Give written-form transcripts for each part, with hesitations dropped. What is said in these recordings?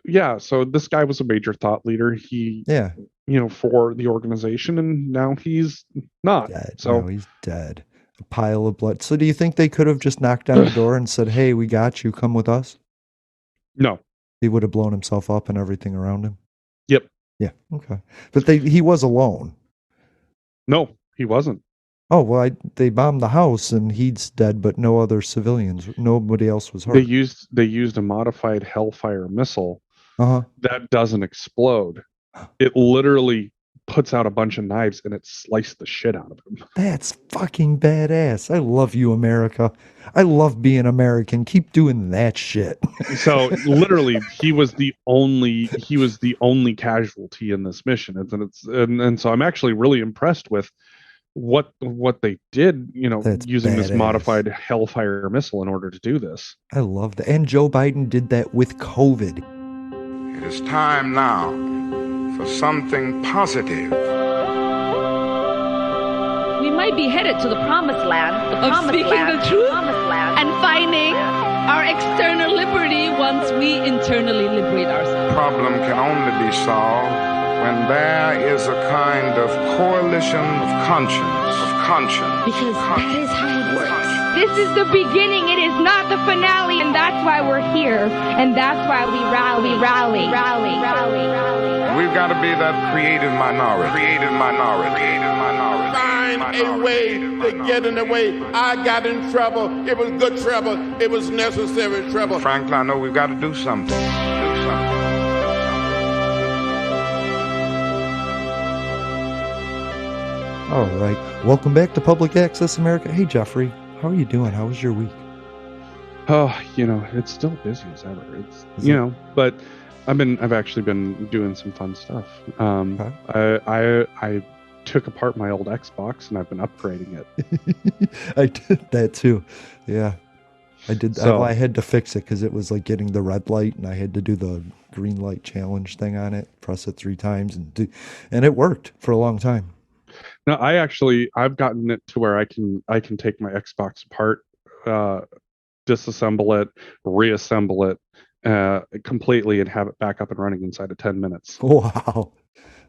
yeah, so this guy was a major thought leader. Yeah, For the organization, and now he's not. dead. No, So he's dead. A pile of blood. So do you think they could have just knocked on the door and said, "Hey, we got you. Come with us"? no. He would have blown himself up and everything around him. Yep. Yeah, okay. But he was alone. No, he wasn't. Oh, well, they bombed the house and he's dead, but no other civilians. Nobody else was They hurt. used a modified hellfire missile Uh-huh. that doesn't explode. It literally puts out a bunch of knives and it sliced the shit out of him. That's fucking badass. I love you, America. I love being American. Keep doing that shit. So literally, he was the only casualty in this mission, and so I'm actually really impressed with what they did, That's using this badass. modified hellfire missile in order to do this. I love that. And Joe Biden did that with COVID. It is time now for something positive. We might be headed to the promised land, of speaking the truth and finding our external liberty once we internally liberate ourselves. Problem can only be solved when there is a kind of coalition of conscience. Because that is how it works. This is the beginning. It is not the finale, and that's why we're here, and that's why we rally. We've got to be that creative minority. Find a way to get in the way. I got in trouble. It was good trouble. It was necessary trouble. Frankly, I know we've got to do something. All right. Welcome back to Public Access America. Hey, Jeffrey. How are you doing? How was your week? Oh, it's still busy as ever. But I've actually been doing some fun stuff. Okay. I took apart my old Xbox and I've been upgrading it. I did that too. Yeah. I did. So- I had to fix it because it was like getting the red light, and I had to do the green light challenge thing on it. Press it 3 times, and it worked for a long time. No, I've gotten it to where I can take my Xbox apart, disassemble it, reassemble it completely, and have it back up and running inside of 10 minutes. Wow,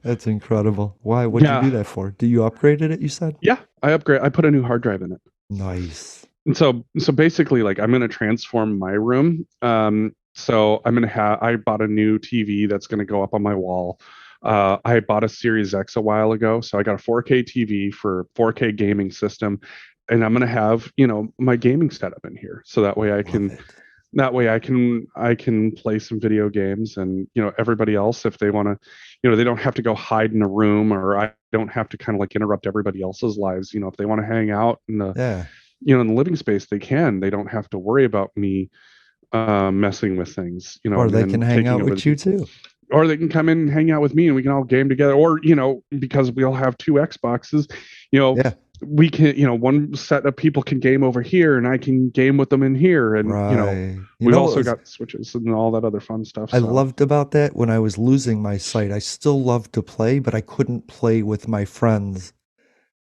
that's incredible. Why? What'd you Yeah. do that for? Do you upgraded it? You said. Yeah, I put a new hard drive in it. Nice. And so basically, like, I'm going to transform my room. So I bought a new TV that's going to go up on my wall. I bought a Series X a while ago, so I got a 4K TV for 4K gaming system, and I'm going to have, my gaming setup in here. So that way I can play some video games, and, everybody else, if they want to, they don't have to go hide in a room, or I don't have to kind of like interrupt everybody else's lives. If they want to hang out in the Yeah. in the living space, they can. They don't have to worry about me messing with things, Or they and can hang taking out over with you too. or they can come in and hang out with me and we can all game together. Or, because we all have 2 Xboxes, Yeah. we can, one set of people can game over here and I can game with them in here. And, Right. we've what also was- got switches and all that other fun stuff. I so. loved about that when I was losing my sight. I still loved to play, but I couldn't play with my friends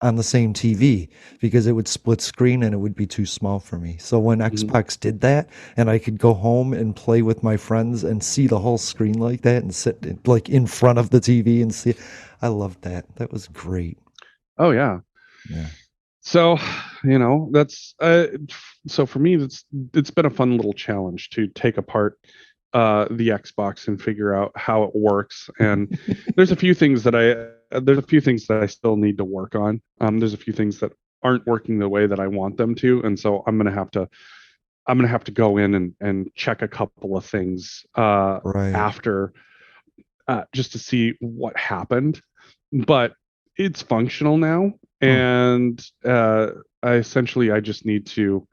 on the same TV because it would split screen and it would be too small for me. So when Xbox did that and I could go home and play with my friends and see the whole screen like that and sit like in front of the TV and see, I loved that. That was great. Oh yeah. Yeah. So, that's so for me, it's been a fun little challenge to take apart the Xbox and figure out how it works. And there's a few things that I still need to work on. There's a few things that aren't working the way that I want them to, and so I'm gonna have to go in and check a couple of things Right. after, just to see what happened. But it's functional now, and I just need to.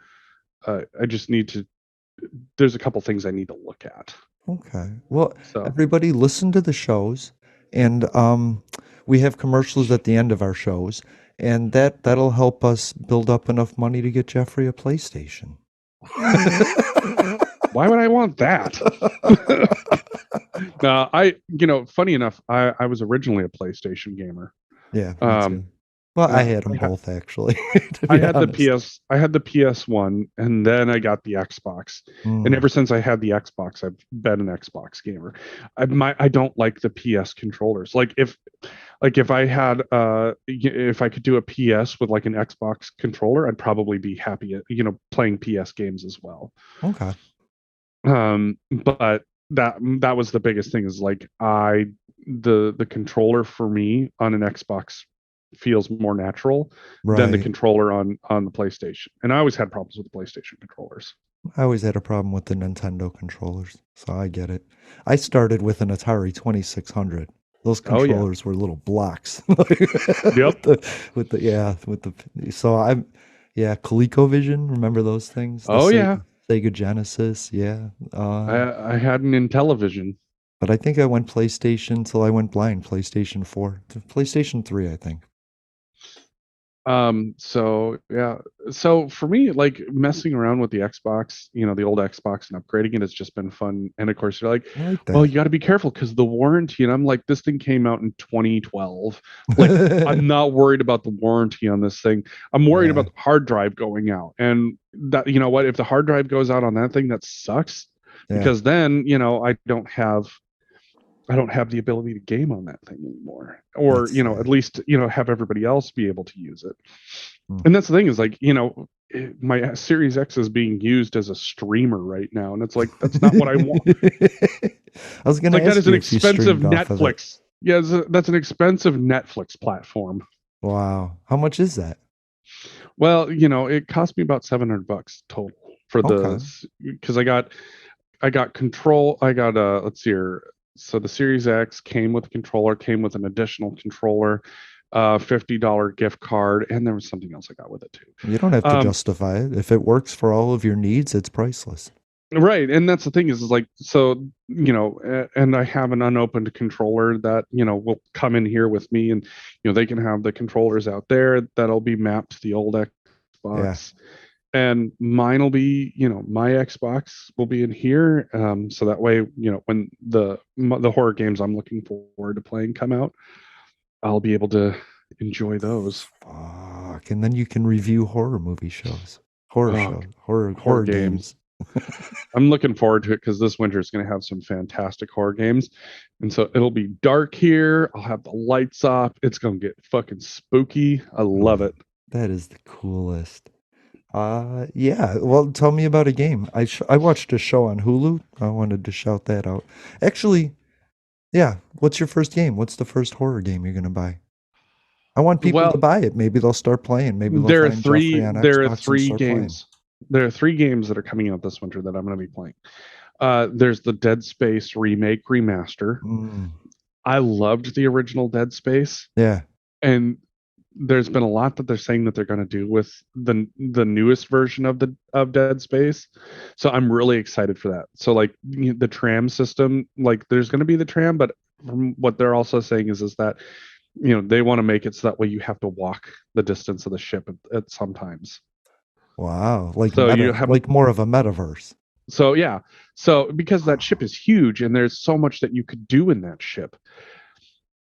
There's a couple things I need to look at. Okay. Well, So everybody listen to the shows, and we have commercials at the end of our shows, and that'll help us build up enough money to get Jeffrey a PlayStation. why would I want that? Funny enough, I was originally a PlayStation gamer. Yeah. Me Um, too. Well, I had them both actually. To be honest. I had the PS1, and then I got the Xbox. And ever since I had the Xbox, I've been an Xbox gamer. I don't like the PS controllers. Like if I had if I could do a PS with like an Xbox controller, I'd probably be happy at, playing PS games as well. Okay. But that was the biggest thing, is like the controller for me on an Xbox feels more natural than the Right. controller on the PlayStation. And I always had problems with the PlayStation controllers. I always had a problem with the Nintendo controllers, so I get it. I started with an Atari 2600. Those Oh, yeah. controllers were little blocks. Yep. So ColecoVision, remember those things? The Yeah. Sega Genesis, yeah. I had an Intellivision. But I think I went PlayStation till I went blind. PlayStation 4, PlayStation 3, I think. So yeah. So for me, like messing around with the Xbox, the old Xbox, and upgrading it has just been fun. And of course, you're like, I like that. well, you got to be careful because the warranty. And I'm like, this thing came out in 2012. Like, I'm not worried about the warranty on this thing. I'm worried about the hard drive going out. And that, you know what? If the hard drive goes out on that thing, that sucks. Because then, I don't have the ability to game on that thing anymore, or at least have everybody else be able to use it. And that's the thing, is like, my Series X is being used as a streamer right now, and it's like, that's not what I want. I was gonna like, ask that is you an if you expensive streamed off of it. Netflix. Yeah, that's an expensive Netflix platform. Wow, how much is that? Well, it cost me about $700 total for because I got control. I got let's see here. So the Series X came with a controller, came with an additional controller, $50 gift card, and there was something else I got with it too. You don't have to justify it. If it works for all of your needs, it's priceless. Right, and that's the thing, is like, so and I have an unopened controller that will come in here with me, and they can have the controllers out there that'll be mapped to the old Xbox. Yeah. And mine will be, my Xbox will be in here. So that way, when the horror games I'm looking forward to playing come out, I'll be able to enjoy those. Fuck. And then you can review horror movie shows, horror games. I'm looking forward to it, because this winter is going to have some fantastic horror games. And so it'll be dark here. I'll have the lights off. It's going to get fucking spooky. I love it. That is the coolest. Yeah. Well, tell me about a game. I watched a show on Hulu. I wanted to shout that out. Actually, yeah. What's your first game? What's the first horror game you're gonna buy? I want people to buy it. Maybe they'll start playing. Maybe there are three games. There are 3 games that are coming out this winter that I'm going to be playing. There's the Dead Space remake remaster. I loved the original Dead Space. Yeah. And there's been a lot that they're saying that they're going to do with the newest version of Dead Space. So I'm really excited for that. So like the tram system, like there's going to be the tram, but from what they're also saying is that, they want to make it so that way you have to walk the distance of the ship at sometimes. Wow. Like, so you have like more of a metaverse. So yeah. So because that ship is huge and there's so much that you could do in that ship.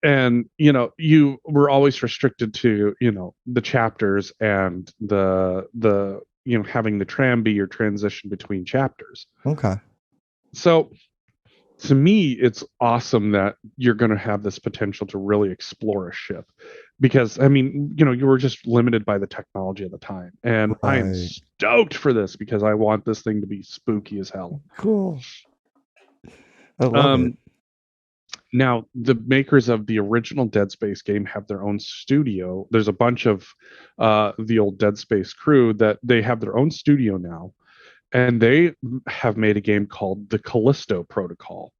And you were always restricted to the chapters and the having the tram be your transition between chapters. Okay. So to me, it's awesome that you're going to have this potential to really explore a ship, because I mean, you were just limited by the technology at the time, and I am stoked for this because I want this thing to be spooky as hell. Cool. I love it. Now, the makers of the original Dead Space game have their own studio. There's a bunch of the old Dead Space crew that they have their own studio now, and they have made a game called the Callisto Protocol.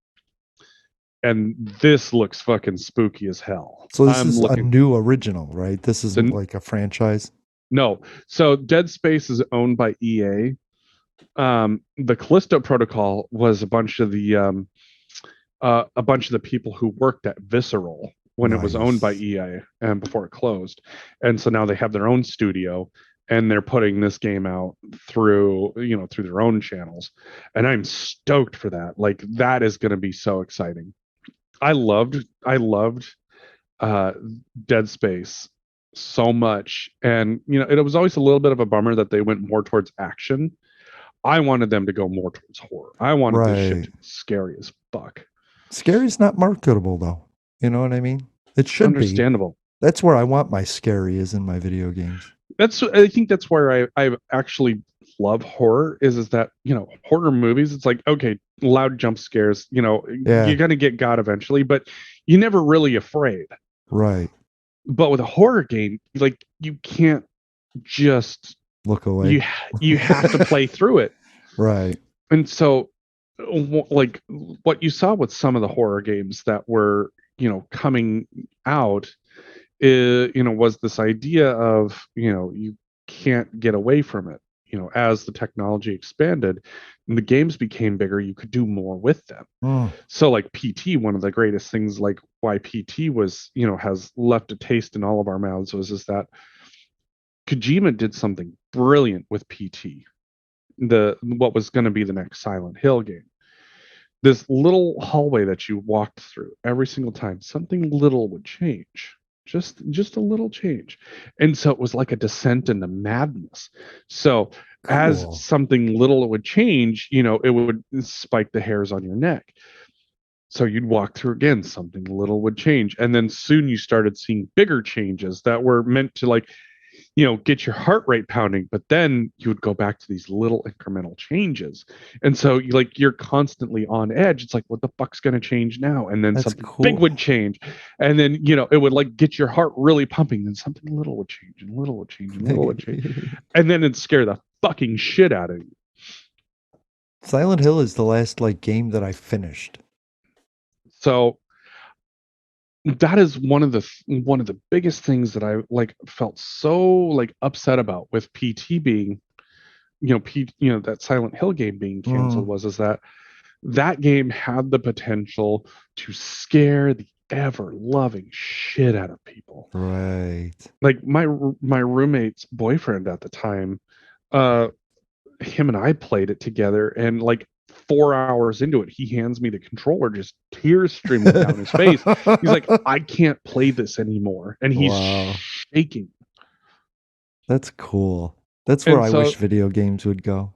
And this looks fucking spooky as hell. So this is a new original, right? This isn't like a franchise? No. So Dead Space is owned by EA. The Callisto Protocol was a bunch of the people who worked at Visceral when it was owned by EA and before it closed. And so now they have their own studio, and they're putting this game out through their own channels. And I'm stoked for that. Like, that is going to be so exciting. I loved Dead Space. so much, and it was always a little bit of a bummer that they went more towards action. I wanted them to go more towards horror. I wanted this shit Right. to be scary as fuck. Scary's not marketable though. You know what I mean? It should be. Understandable. That's where I want my scary is in my video games. I think that's where I actually love horror is that horror movies, it's like, okay, loud jump scares, Yeah. you're gonna get got eventually, but you're never really afraid. Right. But with a horror game, like, you can't just Look away. you have to play through it. Right. And so, like, what you saw with some of the horror games that were coming out was this idea of you can't get away from it. As the technology expanded and the games became bigger, you could do more with them. So like PT, one of the greatest things, like why PT was has left a taste in all of our mouths, is that Kojima did something brilliant with PT, what was going to be the next Silent Hill game. This little hallway that you walked through, every single time something little would change, just a little change, and so it was like a descent into madness. So as something little would change, it would spike the hairs on your neck. So you'd walk through again, something little would change, and then soon you started seeing bigger changes that were meant to, like, get your heart rate pounding, but then you would go back to these little incremental changes. And so you're constantly on edge. It's like, what the fuck's going to change now? And then something big would change. And then, it would like get your heart really pumping. Then something little would change and little would change and little would change. And then it'd scare the fucking shit out of you. Silent Hill is the last game that I finished. So that is one of the biggest things that I felt so upset about with PT being, that Silent Hill game being canceled, is that game had the potential to scare the ever-loving shit out of people. Right. Like my roommate's boyfriend at the time, him and I played it together, and 4 hours into it, he hands me the controller, just tears streaming down his face. He's like, I can't play this anymore. And he's shaking. That's cool. That's where I wish video games would go.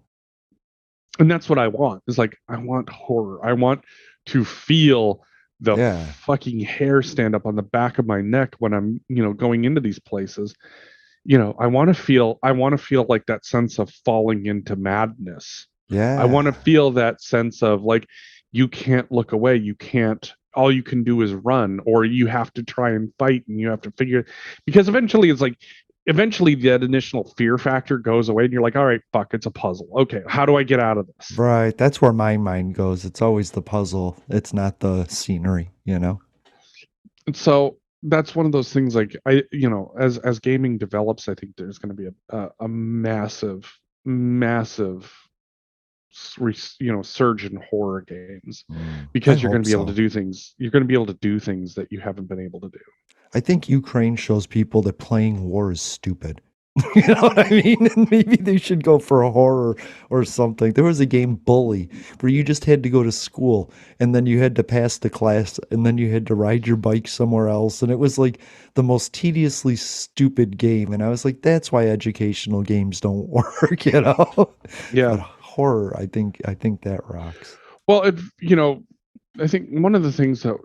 And that's what I want. Is I want horror. I want to feel the fucking hair stand up on the back of my neck when I'm, going into these places. I want to feel like that sense of falling into madness. Yeah. I want to feel that sense of you can't look away. You can't, all you can do is run, or you have to try and fight, and you have to figure, because eventually that initial fear factor goes away and you're like, all right, fuck, it's a puzzle. Okay, how do I get out of this? Right. That's where my mind goes. It's always the puzzle. It's not the scenery, And so that's one of those things, as gaming develops, I think there's going to be a massive surge in horror games, because you're going to be able to do things. You're going to be able to do things that you haven't been able to do. I think Ukraine shows people that playing war is stupid. You know what I mean? And maybe they should go for a horror or something. There was a game, Bully, where you just had to go to school, and then you had to pass the class, and then you had to ride your bike somewhere else. And it was the most tediously stupid game. And I was like, that's why educational games don't work, Yeah. But horror, I think that rocks. Well, I think one of the things that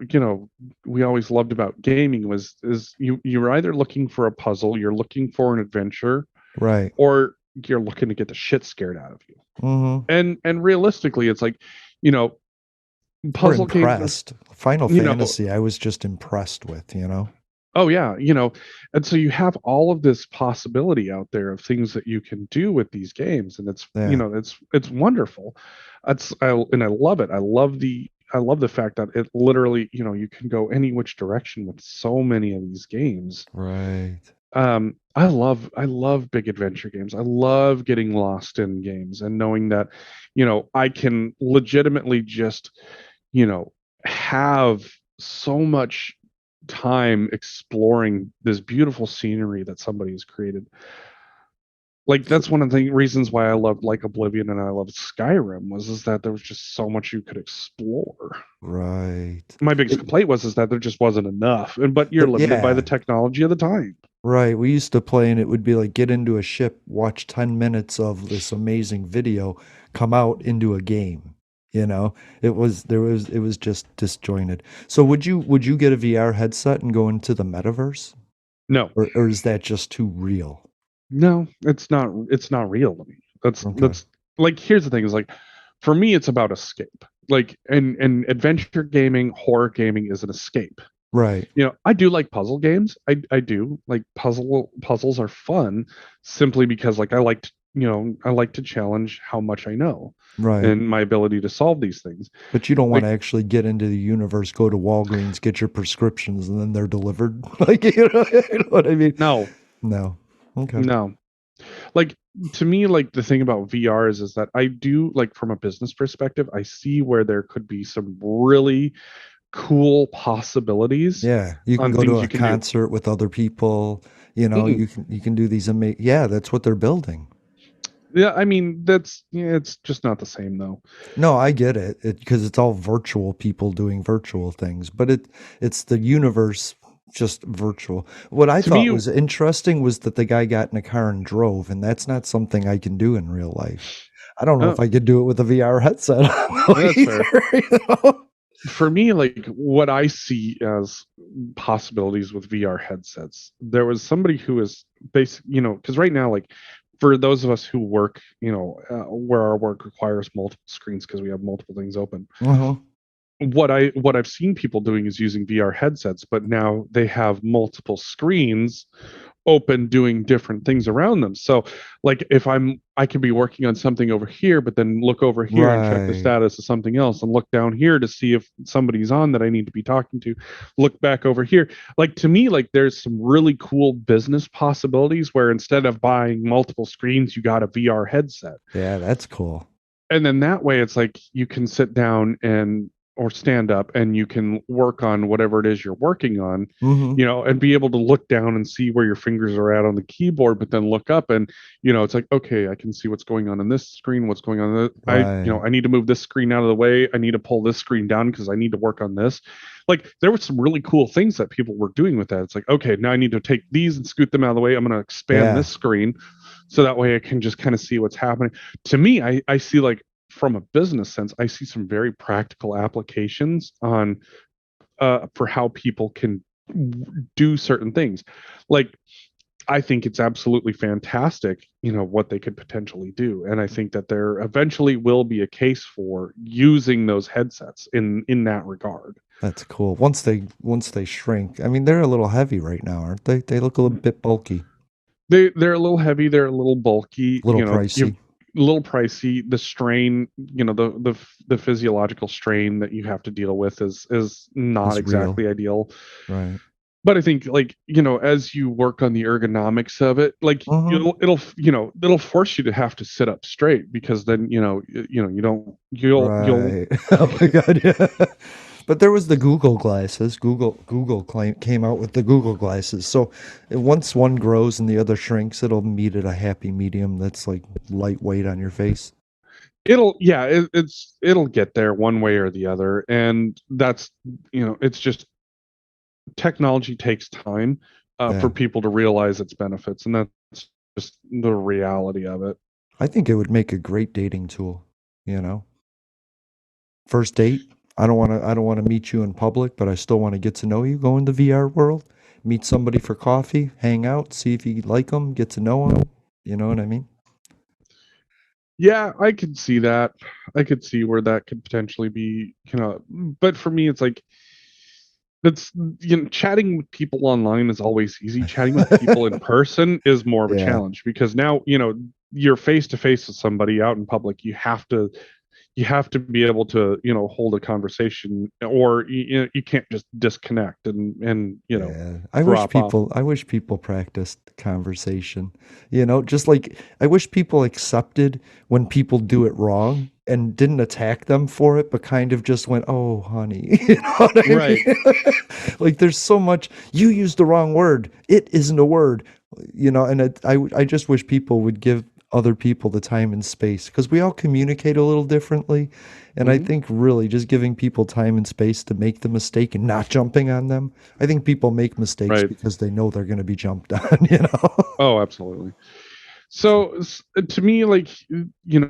we always loved about gaming is you're either looking for a puzzle, you're looking for an adventure, right, or you're looking to get the shit scared out of you. Mm-hmm. And realistically, it's puzzle games. Final Fantasy, I was just impressed with. Oh yeah, and so you have all of this possibility out there of things that you can do with these games, and it's it's wonderful. I love it. I love the fact that it literally, you can go any which direction with so many of these games. Right. I love big adventure games. I love getting lost in games and knowing that, I can legitimately just, have so much time exploring this beautiful scenery that somebody has created. That's one of the reasons why I loved Oblivion and I loved Skyrim is that there was just so much you could explore. Right. My biggest complaint was that there just wasn't enough, but you're limited by the technology of the time. Right. We used to play and it would be like get into a ship, watch 10 minutes of this amazing video, come out into a game. You know, it was just disjointed. So would you get a VR headset and go into the metaverse? No, Or is that just too real? no, it's not real to me. Okay. That's like, here's the thing is like, for me it's about escape. Like, and adventure gaming, horror gaming is an escape. Right. I do like puzzle games. I do like puzzles are fun simply because like I like to challenge how much I know Right. and my ability to solve these things. But you don't want Like, to actually get into the universe, go to Walgreens, get your prescriptions, and then they're delivered. Like, you know what I mean? no, No. Okay. no. Like, to me, like, the thing about VR is that I do, like, from a business perspective, I see where there could be some really cool possibilities Yeah, you can on go to things a you can do. concert with other people. You know, Mm-mm. you can do these yeah, that's what they're building. Yeah, I mean, it's just not the same though. No, I get it because it's all virtual people doing virtual things, but it's the universe just virtual. What I To thought me, was interesting was that the guy got in a car and drove, and that's not something I can do in real life. I don't know if oh, I could do it with a VR headset on that's fair. either, you know? For me, like, what I see as possibilities with VR headsets, there was somebody who is basic, because right now, like, for those of us who work, where our work requires multiple screens because we have multiple things open, Uh-huh. what I've seen people doing is using VR headsets, but now they have multiple screens open doing different things around them. So like, if I could be working on something over here, but then look over here and check the Right. status of something else and look down here to see if somebody's on that I need to be talking to, look back over here. Like, to me, like, there's some really cool business possibilities where instead of buying multiple screens, you got a VR headset. Yeah, that's cool. And then that way it's like you can sit down and or stand up and you can work on whatever it is you're working on, Mm-hmm. and be able to look down and see where your fingers are at on the keyboard, but then look up and it's like, okay, I can see what's going on this screen, what's going on Right. I need to move this screen out of the way, I need to pull this screen down because I need to work on this. Like, there were some really cool things that people were doing with that. It's like, okay, now I need to take these and scoot them out of the way, I'm going to expand Yeah. this screen so that way I can just kind of see what's happening. To me, I see, like, from a business sense, I see some very practical applications on for how people can do certain things. Like, I think it's absolutely fantastic, what they could potentially do, and I think that there eventually will be a case for using those headsets in that regard. That's cool. Once they shrink, I mean, they're a little heavy right now, aren't they? They look a little bit bulky, They're a little heavy, they're a little bulky, a little you've pricey. a little pricey. The strain, the physiological strain that you have to deal with is not Is real, exactly ideal. right? But I think, like, as you work on the ergonomics of it, like, Uh-huh. it'll force you to have to sit up straight because then you don't you'll Right. Oh my God, yeah. But there was the Google glasses. Google came out with the Google glasses. So once one grows and the other shrinks, it'll meet at a happy medium that's like lightweight on your face. it'll yeah it'll get there one way or the other, and that's it's just technology takes time for Yeah. people to realize its benefits, and that's just the reality of it. I think it would make a great dating tool, you know. First date, I don't want to meet you in public, but I still want to get to know you. Go in the VR world, meet somebody for coffee, hang out, see if you like them, get to know them. You know what I mean? Yeah, I could see that. I could see where that could potentially be, but for me, it's like, that's chatting with people online is always easy. Chatting with people in person is more of a Yeah. challenge because now, you're face to face with somebody out in public. You have to be able to hold a conversation, or you can't just disconnect and Yeah. drop off. I wish people practiced conversation. You know, just like I wish people accepted when people do it wrong and didn't attack them for it, but kind of just went, "Oh, honey." You know what I Right. mean? Like there's so much you used the wrong word. It isn't a word. You know, and I just wish people would give other people the time and space, because we all communicate a little differently. And I think really just giving people time and space to make the mistake and not jumping on them. I think people make mistakes Right. because they know they're going to be jumped on, you know? Oh, absolutely. So to me, like, I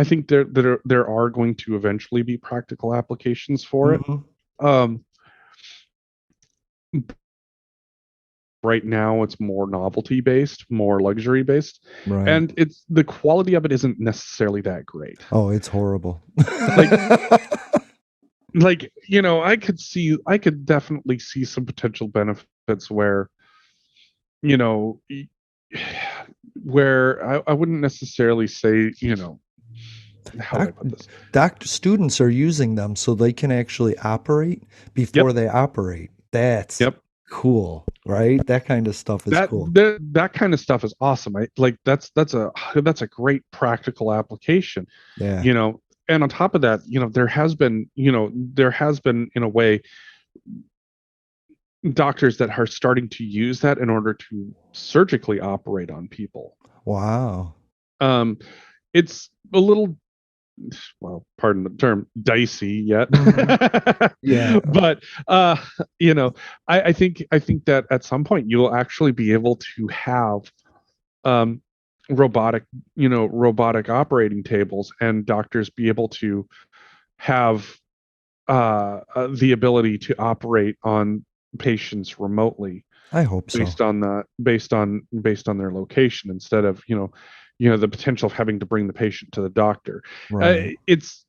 think there are going to eventually be practical applications for it. Um, right now it's more novelty based, more luxury based, Right. and it's the quality of it isn't necessarily that great. Oh, it's horrible. Like, I could definitely see some potential benefits where, where I wouldn't necessarily say, how do I put this? Students are using them so they can actually operate before they operate. That's cool, right? That kind of stuff is cool. That kind of stuff is awesome. That's a great practical application. Yeah. And on top of that, there has been in a way doctors that are starting to use that in order to surgically operate on people. Wow. It's a little, well, pardon the term, dicey yet. Yeah. But I think that at some point you will actually be able to have robotic operating tables, and doctors be able to have the ability to operate on patients remotely. I hope so. Based on their location, instead of the potential of having to bring the patient to the doctor. Right. It's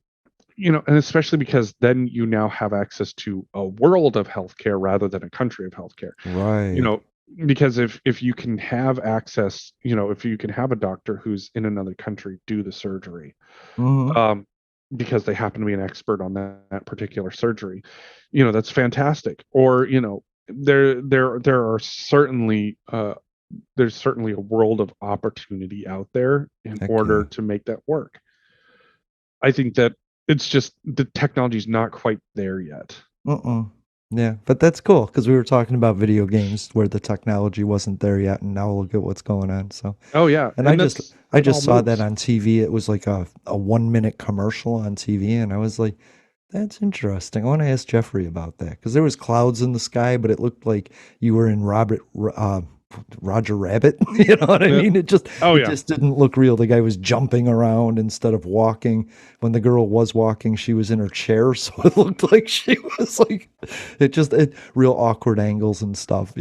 and especially because then you now have access to a world of healthcare rather than a country of healthcare. Right. Because if you can have access, if you can have a doctor who's in another country do the surgery, because they happen to be an expert on that particular surgery, that's fantastic. Or there are certainly there's certainly a world of opportunity out there in order to make that work. I think that it's just the technology's not quite there yet. Yeah, but that's cool because we were talking about video games where the technology wasn't there yet, and now look at what's going on. So and I just saw that on TV. It was like a 1-minute commercial on TV, and I was like, that's interesting. I want to ask Jeffrey about that because there was clouds in the sky, but it looked like you were in Roger Rabbit. You know what I mean? It just didn't look real. The guy was jumping around instead of walking. When the girl was walking, she was in her chair, so it looked like she was like real awkward angles and stuff.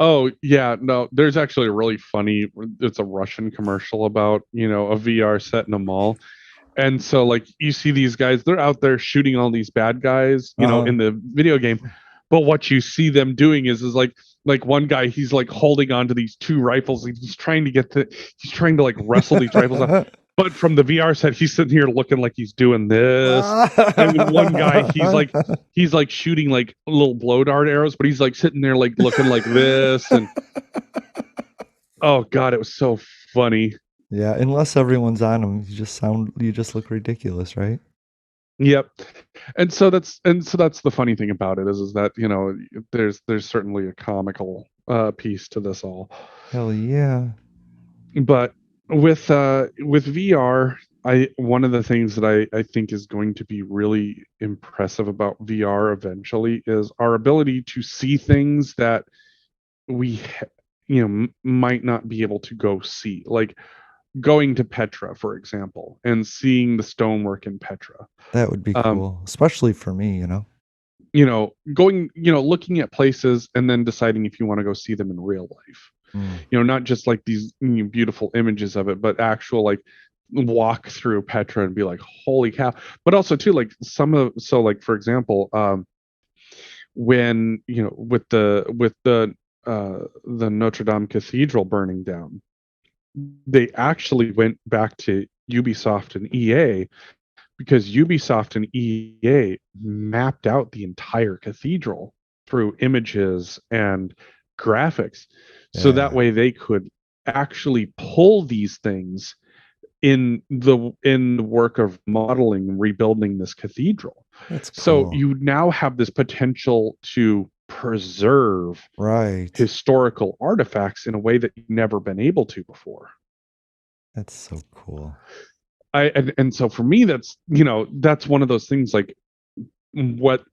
Oh yeah, no. There's actually a really funny. It's a Russian commercial about a VR set in a mall. And so, like, you see these guys, they're out there shooting all these bad guys, in the video game. But what you see them doing is like one guy, he's like holding on to these 2 rifles. And he's trying to like wrestle these rifles out. But from the VR set, he's sitting here looking like he's doing this. And then one guy, he's like shooting like little blow dart arrows, but he's like sitting there like looking like this. And oh God, it was so funny. Yeah, unless everyone's on them, you just look ridiculous, right? Yep. And so that's the funny thing about it is that there's certainly a comical piece to this all. Hell yeah. But with VR, one of the things that I think is going to be really impressive about VR eventually is our ability to see things that we might not be able to go see, like going to Petra, for example, and seeing the stonework in Petra. That would be cool, especially for me, going, looking at places and then deciding if you want to go see them in real life. Not just like these beautiful images of it, but actual like walk through Petra and be like, holy cow. But also too, like for example, when with the Notre Dame Cathedral burning down, they actually went back to Ubisoft and EA because Ubisoft and EA mapped out the entire cathedral through images and graphics. So that way they could actually pull these things in the work of modeling and rebuilding this cathedral. That's cool. So you now have this potential to preserve historical artifacts in a way that you've never been able to before. That's so cool. And so for me, that's that's one of those things. Like what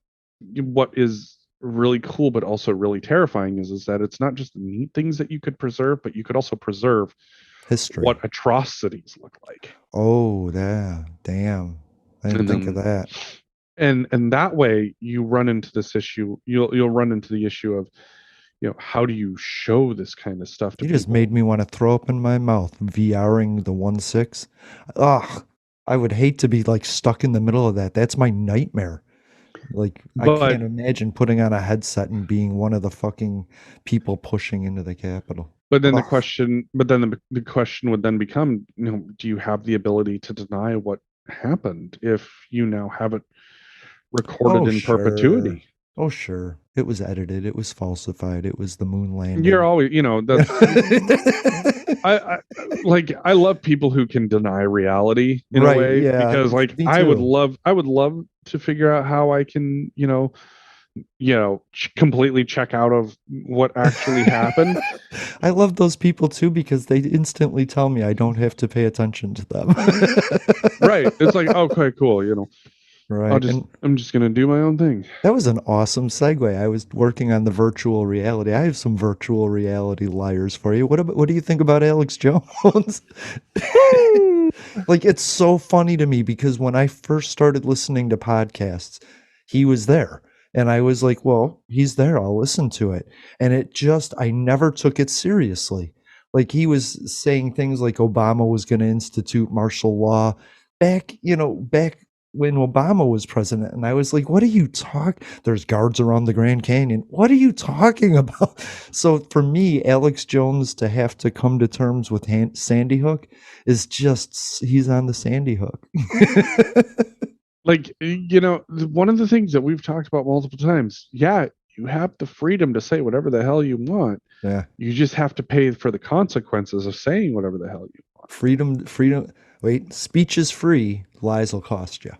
is really cool, but also really terrifying is that it's not just the neat things that you could preserve, but you could also preserve History. what atrocities look like. Oh, yeah. Damn. I didn't think of that. And that way you run into this issue. You'll run into the issue of, how do you show this kind of stuff to You people? just made me want to throw up in my mouth, VRing the 1.6. Ugh. I would hate to be like stuck in the middle of that. That's my nightmare. Like, I can't imagine putting on a headset and being one of the fucking people pushing into the Capitol. But then the question would then become, do you have the ability to deny what happened if you now have it recorded in perpetuity? Oh, sure. It was edited. It was falsified. It was the moon landing. You're always, that's. I love people who can deny reality in a way, because I would love to figure out how I can, completely check out of what actually happened. I love those people too, because they instantly tell me I don't have to pay attention to them. Right. It's like, okay, cool. Right. I'm just going to do my own thing. That was an awesome segue. I was working on the virtual reality. I have some virtual reality liars for you. What do you think about Alex Jones? Like, it's so funny to me, because when I first started listening to podcasts, he was there. And I was like, well, he's there. I'll listen to it. And I never took it seriously. Like, he was saying things like Obama was going to institute martial law back when Obama was president. And I was like, what are you talking? There's guards around the Grand Canyon. What are you talking about? So for me, Alex Jones to have to come to terms with Sandy Hook is just, he's on the Sandy Hook. Like, one of the things that we've talked about multiple times, you have the freedom to say whatever the hell you want. Yeah. You just have to pay for the consequences of saying whatever the hell you want. Freedom. Wait, speech is free. Lies will cost you.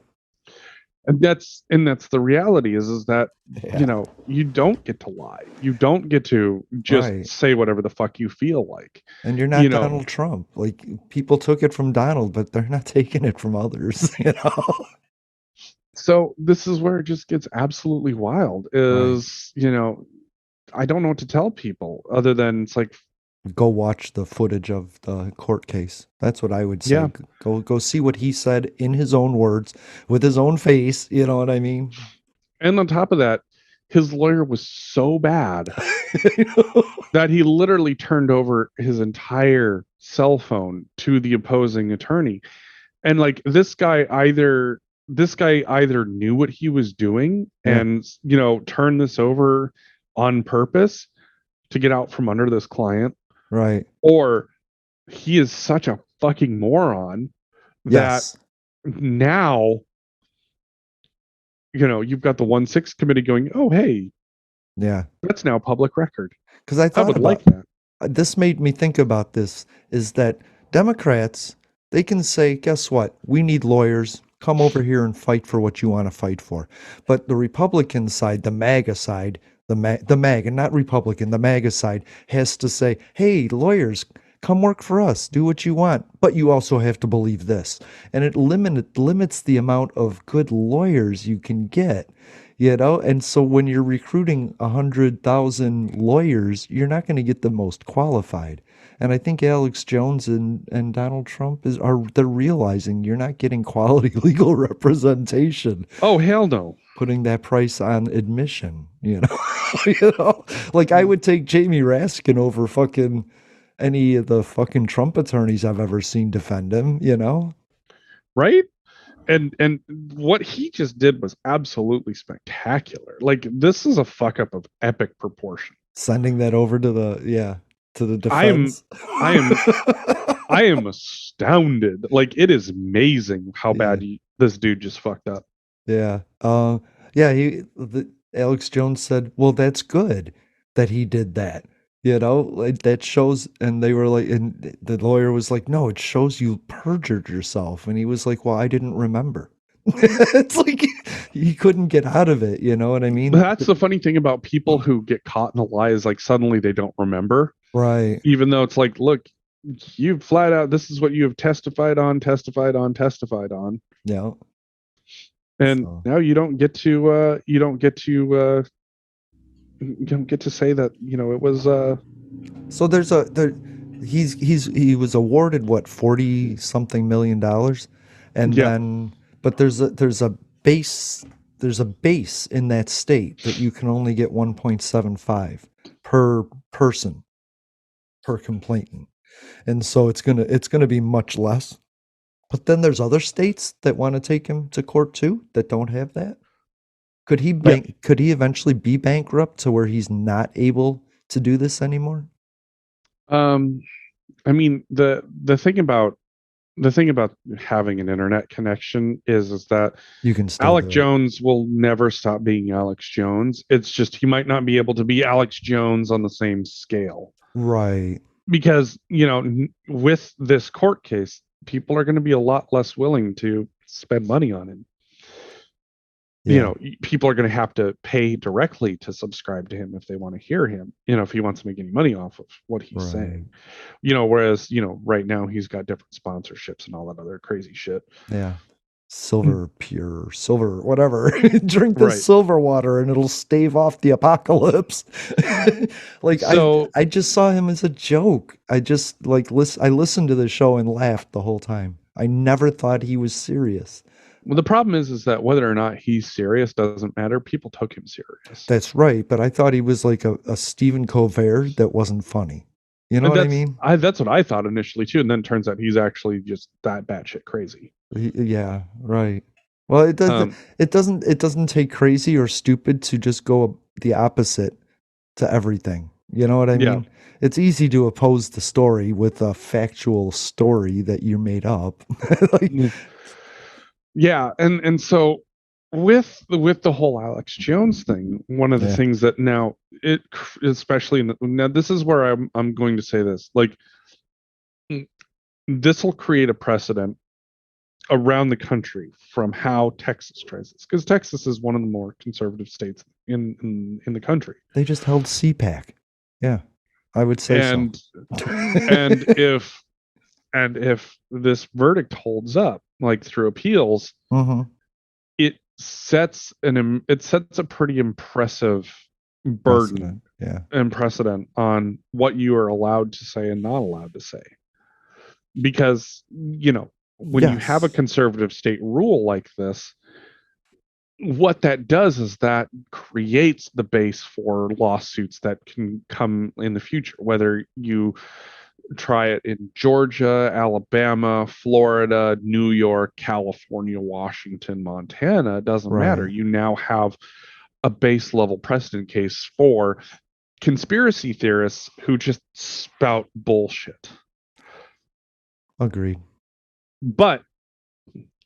And that's the reality is that, you don't get to lie. You don't get to just say whatever the fuck you feel like. And you're not Donald Trump. Like, people took it from Donald, but they're not taking it from others, So this is where it just gets absolutely wild is, I don't know what to tell people other than it's like, go watch the footage of the court case. That's what I would say. Yeah. Go see what he said in his own words with his own face. You know what I mean? And on top of that, his lawyer was so bad that he literally turned over his entire cell phone to the opposing attorney. And like, this guy either knew what he was doing and, turned this over on purpose to get out from under this client. Right. Or he is such a fucking moron that now, you've got the 1-6 committee going, oh, hey, that's now public record. Because I would like that. This made me think about this, is that Democrats, they can say, guess what? We need lawyers. Come over here and fight for what you want to fight for. But the Republican side, the MAGA side, the MAGA, not Republican, the MAGA side has to say, hey, lawyers, come work for us, do what you want, but you also have to believe this. And it limits the amount of good lawyers you can get, and so when you're recruiting 100,000 lawyers, you're not going to get the most qualified. And I think Alex Jones and Donald Trump they're realizing you're not getting quality legal representation. Oh, hell no. Putting that price on admission, like I would take Jamie Raskin over fucking any of the fucking Trump attorneys I've ever seen defend him, Right? And what he just did was absolutely spectacular. Like, this is a fuck up of epic proportion. Sending that over to the defense. I am astounded. Like, it is amazing how bad this dude just fucked up. Yeah. Alex Jones said, well, that's good that he did that. Like, that shows, and they were like, and the lawyer was like, no, it shows you perjured yourself. And he was like, well, I didn't remember. It's like he couldn't get out of it. You know what I mean? That's the funny thing about people who get caught in a lie is like suddenly they don't remember. Right. Even though it's like, look, you flat out, this is what you have testified on. Yeah. And So. now you don't get to say that, it was So he was awarded what, 40 something $million, and Yeah. then but there's a base in that state that you can only get 1.75 per person per complainant, and so it's gonna be much less. But then there's other states that want to take him to court too that don't have that. Could he eventually be bankrupt to where he's not able to do this anymore? I mean, the thing about having an internet connection is that You can still Alex do it. Jones will never stop being Alex Jones. It's just he might not be able to be Alex Jones on the same scale. Right. Because, with this court case, people are going to be a lot less willing to spend money on him. Yeah. People are going to have to pay directly to subscribe to him if they want to hear him, if he wants to make any money off of what he's saying. Whereas, right now he's got different sponsorships and all that other crazy shit. Yeah. Silver, whatever. Drink the Right. silver water and it'll stave off the apocalypse. I just saw him as a joke. I just I listened to the show and laughed the whole time. I never thought he was serious. Well, the problem is that whether or not he's serious doesn't matter. People took him serious. That's right. But I thought he was like a Stephen Colbert that wasn't funny. You know what I mean? That's what I thought initially too. And then it turns out he's actually just that batshit crazy. Yeah, right. Well, it doesn't take crazy or stupid to just go the opposite to everything. You know what I mean? It's easy to oppose the story with a factual story that you made up. Yeah, and so with the whole Alex Jones thing, one of the things that now especially now this is where I'm going to say this, this will create a precedent around the country from how Texas tries this, because Texas is one of the more conservative states in the country. They just held CPAC. Yeah, I would say so. And if this verdict holds up, through appeals, it sets a pretty impressive burden and precedent on what you are allowed to say and not allowed to say. Because, when you have a conservative state rule like this, what that does is that creates the base for lawsuits that can come in the future, whether you try it in Georgia, Alabama, Florida, New York, California, Washington, Montana. It doesn't matter. You now have a base level precedent case for conspiracy theorists who just spout bullshit. Agreed. But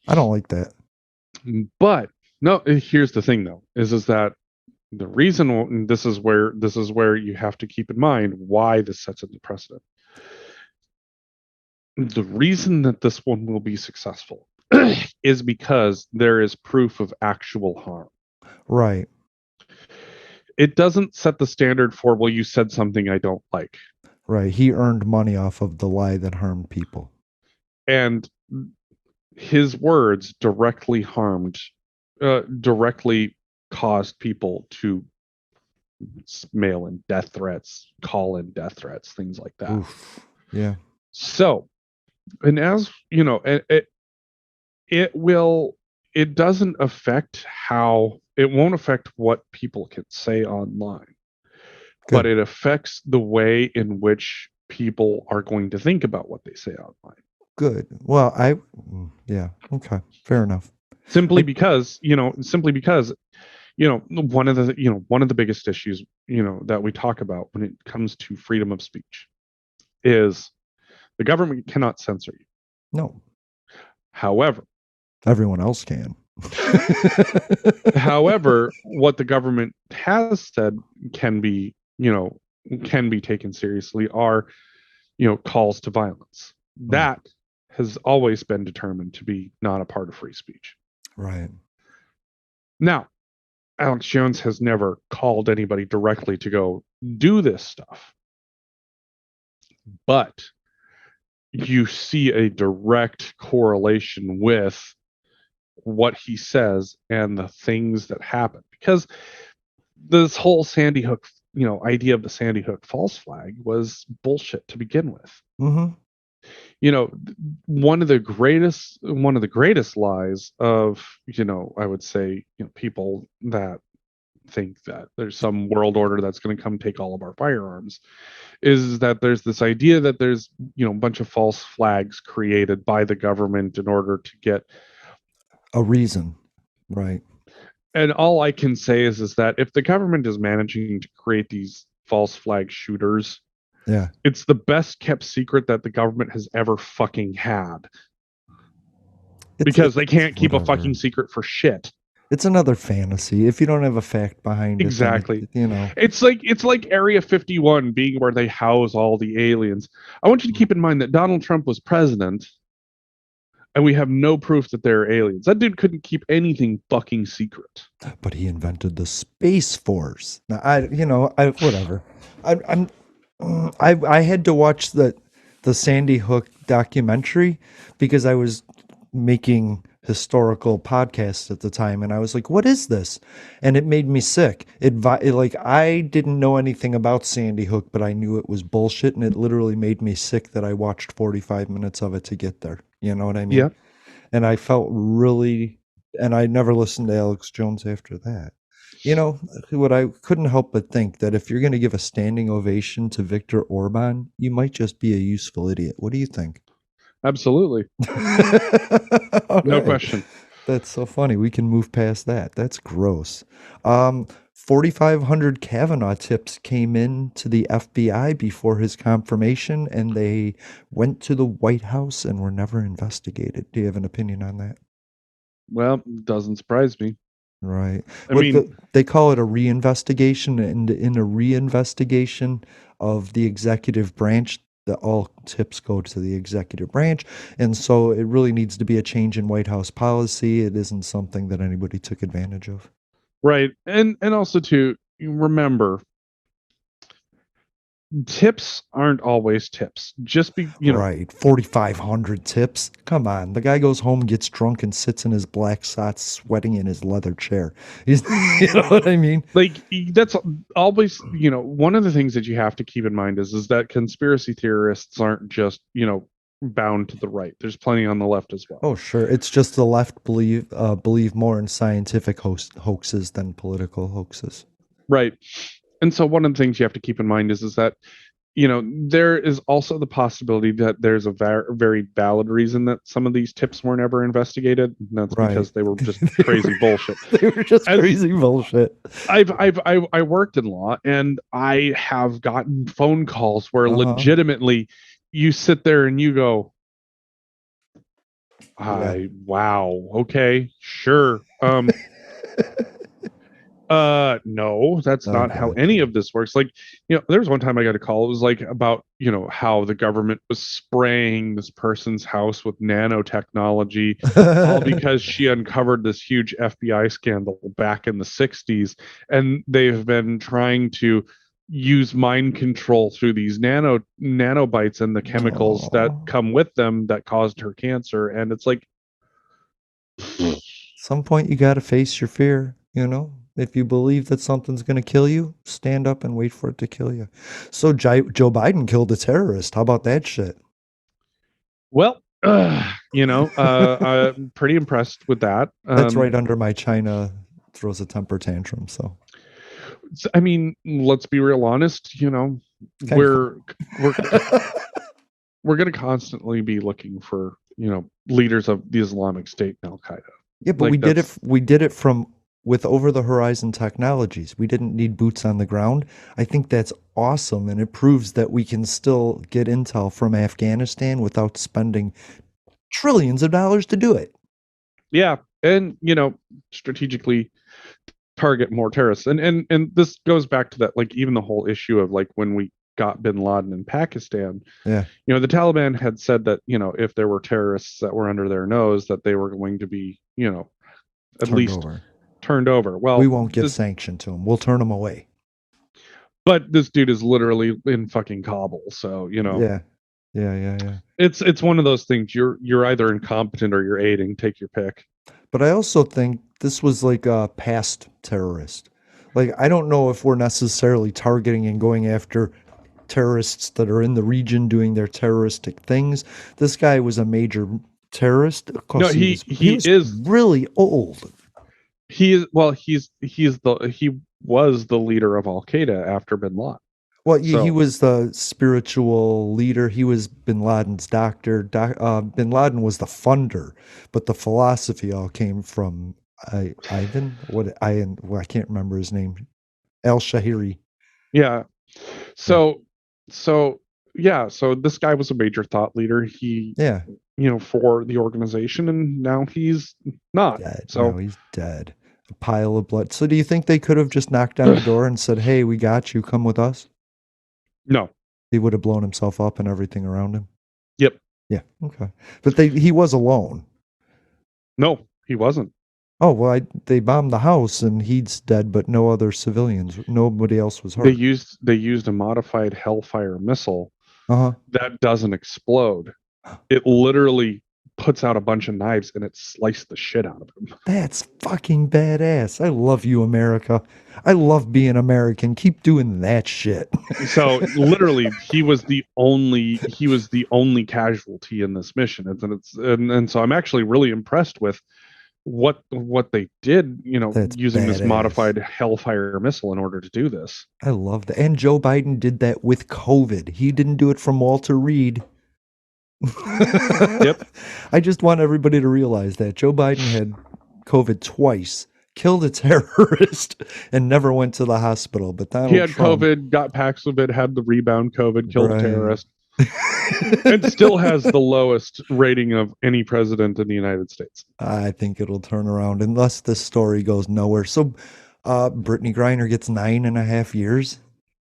I don't like that. But no, here's the thing though, is that the reason, this is where you have to keep in mind why this sets a precedent. The reason that this one will be successful is because there is proof of actual harm. Right. It doesn't set the standard for, well, you said something I don't like. Right. He earned money off of the lie that harmed people. And his words directly caused people to mail in death threats, call in death threats, things like that. Oof. Yeah. So, and as you know, it doesn't affect it won't affect what people can say online. Good. But it affects the way in which people are going to think about what they say online. Good. Well, yeah. Okay. Fair enough. Simply because one of the biggest issues, that we talk about when it comes to freedom of speech is the government cannot censor you. No. However, everyone else can. However, what the government has said can be taken seriously are, calls to violence. That has always been determined to be not a part of free speech. Right. Now, Alex Jones has never called anybody directly to go do this stuff. But you see a direct correlation with what he says and the things that happen. Because this whole Sandy Hook, idea of the Sandy Hook false flag was bullshit to begin with. Mm-hmm. One of the greatest lies of, I would say, people that think that there's some world order that's going to come take all of our firearms, is that there's this idea that there's, a bunch of false flags created by the government in order to get a reason. Right. And all I can say is that if the government is managing to create these false flag shooters, yeah, it's the best kept secret that the government has ever fucking had. Because they can't keep a fucking secret for shit. It's another fantasy. If you don't have a fact behind it, exactly. It's like Area 51 being where they house all the aliens. I want you to keep in mind that Donald Trump was president, and we have no proof that they're aliens. That dude couldn't keep anything fucking secret. But he invented the Space Force. Now, whatever. I had to watch the Sandy Hook documentary because I was making historical podcasts at the time, and I was like, what is this? And it made me sick. I didn't know anything about Sandy Hook, but I knew it was bullshit, and it literally made me sick that I watched 45 minutes of it to get there. You know what I mean? Yeah. And I felt really, and I never listened to Alex Jones after that. What I couldn't help but think that if you're going to give a standing ovation to Viktor Orban, you might just be a useful idiot. What do you think? Absolutely. No question. That's so funny. We can move past that. That's gross. 4,500 Kavanaugh tips came in to the FBI before his confirmation, and they went to the White House and were never investigated. Do you have an opinion on that? Well, doesn't surprise me. Right. They call it a reinvestigation, and in a reinvestigation of the executive branch, all tips go to the executive branch, and so it really needs to be a change in White House policy. It isn't something that anybody took advantage of. Right. And also to remember, tips aren't always tips. Just be, right. 4,500 tips. Come on. The guy goes home, gets drunk, and sits in his black socks, sweating in his leather chair. You know what I mean? Like, that's always, one of the things that you have to keep in mind is that conspiracy theorists aren't just, bound to the right. There's plenty on the left as well. Oh, sure. It's just the left believe more in scientific hoaxes than political hoaxes. Right. And so one of the things you have to keep in mind is that, there is also the possibility that there's a very valid reason that some of these tips weren't ever investigated. And that's because they were just crazy bullshit. They were just crazy bullshit. I worked in law, and I have gotten phone calls where legitimately you sit there and you go, wow, okay, sure. No, that's not how any of this works. Like, there was one time I got a call. It was like about, how the government was spraying this person's house with nanotechnology, all because she uncovered this huge FBI scandal back in the 60s. And they've been trying to use mind control through these nanobites and the chemicals that come with them that caused her cancer. And it's like, some point you got to face your fear, If you believe that something's going to kill you, stand up and wait for it to kill you. So Joe Biden killed a terrorist. How about that shit? Well, I'm pretty impressed with that. That's right under my China throws a temper tantrum. So, I mean, let's be real honest. We're going to constantly be looking for leaders of the Islamic State and Al Qaeda. Yeah, but we did it with over the horizon technologies. We didn't need boots on the ground. I think that's awesome, and it proves that we can still get intel from Afghanistan without spending trillions of dollars to do it. Yeah, and strategically target more terrorists. And this goes back to that, like, even the whole issue of like when we got bin Laden in Pakistan. Yeah. The Taliban had said that, if there were terrorists that were under their nose, that they were going to be, turned over. Well, we won't give sanction to them. We'll turn them away. But this dude is literally in fucking Kabul. So, Yeah. Yeah. It's one of those things. You're either incompetent or you're aiding. Take your pick. But I also think this was like a past terrorist. Like, I don't know if we're necessarily targeting and going after terrorists that are in the region doing their terroristic things. This guy was a major terrorist. Of No, course, he was is really old. he is well he was the leader of Al Qaeda after Bin Laden. Well, he So was the spiritual leader. He was Bin Laden's doctor. Bin Laden was the funder, but the philosophy all came from Ivan. I can't remember his name. Al-Shahiri. yeah. So so this guy was a major thought leader. He Yeah, for the organization, and now he's not. dead. So No, he's dead. A pile of blood. So do you think they could have just knocked on the door and said, "Hey, we got you. Come with us"? no. He would have blown himself up and everything around him. Yep. Yeah. Okay. But he was alone. No, he wasn't. Oh, well, they bombed the house and he's dead, but no other civilians. Nobody else was hurt. They used a modified hellfire missile Uh-huh. that doesn't explode. It literally puts out a bunch of knives and it sliced the shit out of him. That's fucking badass. I love you, America. I love being American. Keep doing that shit. So literally, he was the only casualty in this mission, and so I'm actually really impressed with what they did. That's using this badass. modified hellfire missile in order to do this. I love that. And Joe Biden did that with COVID. He didn't do it from Walter Reed. Yep. I just want everybody to realize that Joe Biden had COVID twice, killed a terrorist, and never went to the hospital. But Donald He had Trump, COVID, got Paxlovid, had the rebound COVID, killed Right. a terrorist, and still has the lowest rating of any president in the United States. I think it'll turn around unless this story goes nowhere. So, Brittany Griner gets 9.5 years.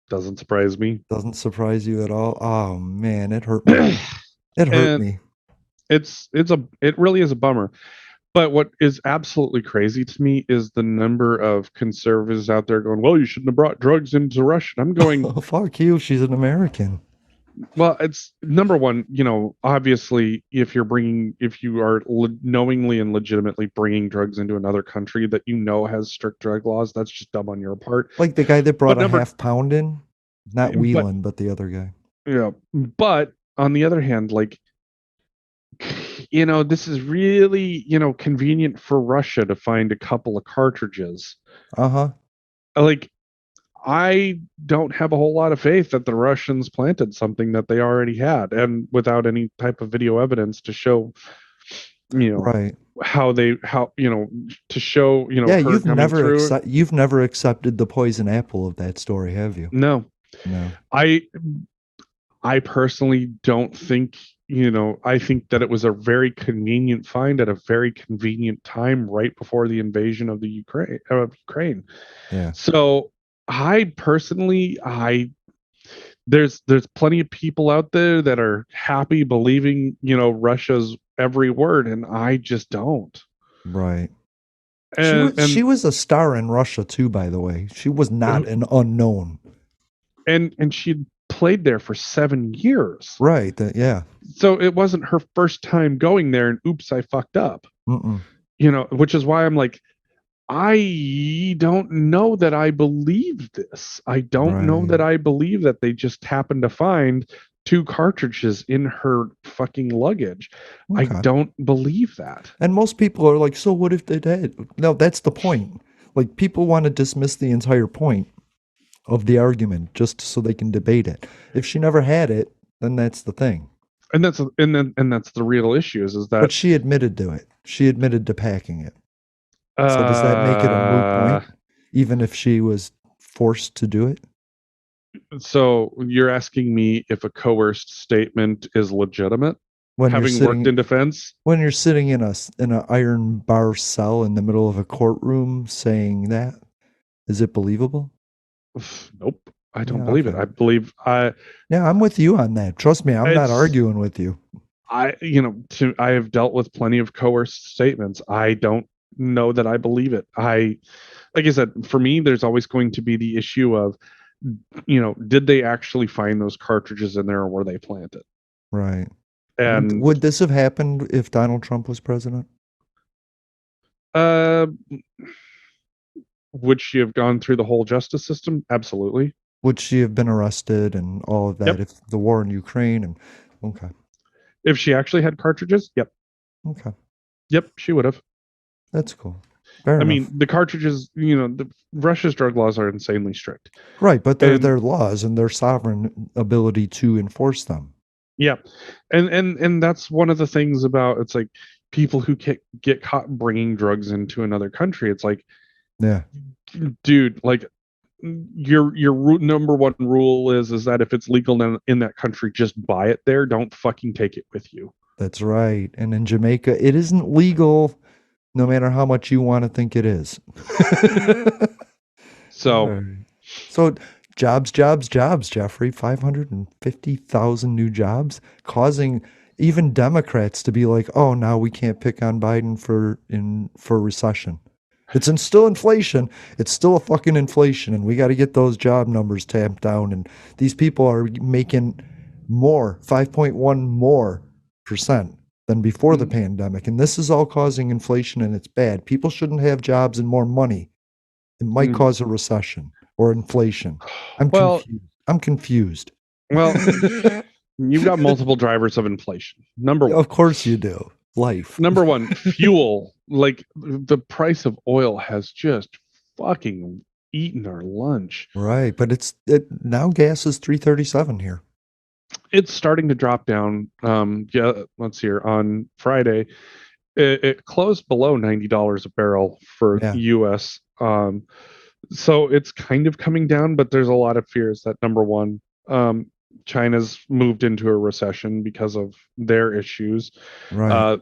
Doesn't surprise me. Doesn't surprise you at all. Oh man, it hurt me. It hurt me. It really is a bummer. But what is absolutely crazy to me is the number of conservatives out there going, well, you shouldn't have brought drugs into Russia. And I'm going, Oh, fuck you. She's an American. well, it's number one, obviously, if you are knowingly and legitimately bringing drugs into another country that has strict drug laws, that's just dumb on your part. Like the guy that brought But a half pound in, not But- Whelan, but the other guy. Yeah. But on the other hand, this is really, convenient for Russia to find a couple of cartridges. Uh-huh. I don't have a whole lot of faith that the Russians planted something that they already had, and without any type of video evidence to show, Right. to show, Yeah, her you've never accepted the poison apple of that story, have you? No, No. I personally don't think, I think that it was a very convenient find at a very convenient time right before the invasion of the Ukraine. Yeah. So I personally, there's plenty of people out there that are happy believing, Russia's every word, and I just don't. Right. And she was a star in Russia too, by the way. She was not an unknown. and she'd played there for 7 years. Right. Yeah. So it wasn't her first time going there, and oops, I fucked up. Mm-mm. Which is why I'm like, I don't know that I believe this. I don't know Right. that I believe that they just happened to find 2 cartridges in her fucking luggage. Okay. I don't believe that. And most people are like, so what if they did? No, that's the point. Like, people want to dismiss the entire point of the argument just so they can debate it. If she never had it, then that's the thing. And that's the real issue is that. But she admitted to it. She admitted to packing it. So does that make it a moot point, even if she was forced to do it? So you're asking me if a coerced statement is legitimate, When having you're worked in defense? when you're sitting in an iron bar cell in the middle of a courtroom saying that, is it believable? Nope, I don't Yeah, believe it. okay. I believe Yeah, I'm with you on that. Trust me, I'm not It's- arguing with you. I have dealt with plenty of coerced statements. I don't know that I believe it. Like I said, for me, there's always going to be the issue of, did they actually find those cartridges in there, or were they planted? Right. And would this have happened if Donald Trump was president? Would she have gone through the whole justice system? Absolutely. Would she have been arrested and all of that Yep. if the war in Ukraine and okay. If she actually had cartridges, yep. Okay. Yep, she would have. That's cool. Fair I enough. mean, the cartridges, Russia's drug laws are insanely strict. Right, but they're their laws and their sovereign ability to enforce them. Yeah. And that's one of the things about, it's like people who get caught bringing drugs into another country. It's like, yeah, dude, like your number one rule is that if it's legal in that country, just buy it there. Don't fucking take it with you. That's right. And in Jamaica, it isn't legal no matter how much you want to think it is. So jobs, Jeffrey, 550,000 new jobs, causing even Democrats to be like, oh, now we can't pick on Biden for recession. It's still inflation. It's still a fucking inflation, and we got to get those job numbers tamped down. And these people are making more, 5.1 more % than before the pandemic. And this is all causing inflation, and it's bad. People shouldn't have jobs and more money. It might cause a recession or inflation. I'm confused. Well, you've got multiple drivers of inflation. Number one. Of course you do. Life. Number one, fuel. Like the price of oil has just fucking eaten our lunch. Right, but now gas is $3.37 here. It's starting to drop down. Let's see here. On Friday, it closed below $90 a barrel for U.S. So it's kind of coming down, but there's a lot of fears that number one, China's moved into a recession because of their issues. Right.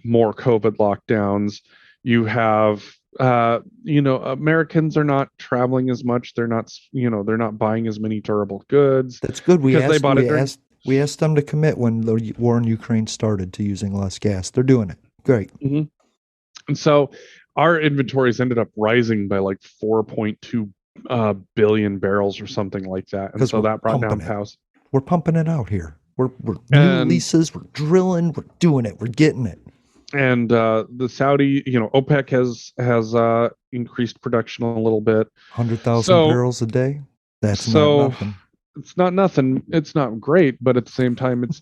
More COVID lockdowns. You have, Americans are not traveling as much. They're not buying as many durable goods. That's good. We asked them to commit when the war in Ukraine started to using less gas. They're doing it. Great. Mm-hmm. And so our inventories ended up rising by like 4.2 billion barrels or something like that. And so that brought down cows. We're pumping it out here. We're new leases. We're drilling. We're doing it. We're getting it. And the Saudi, OPEC has increased production a little bit. 100,000 barrels a day. That's not nothing. It's not nothing. It's not great, but at the same time, it's.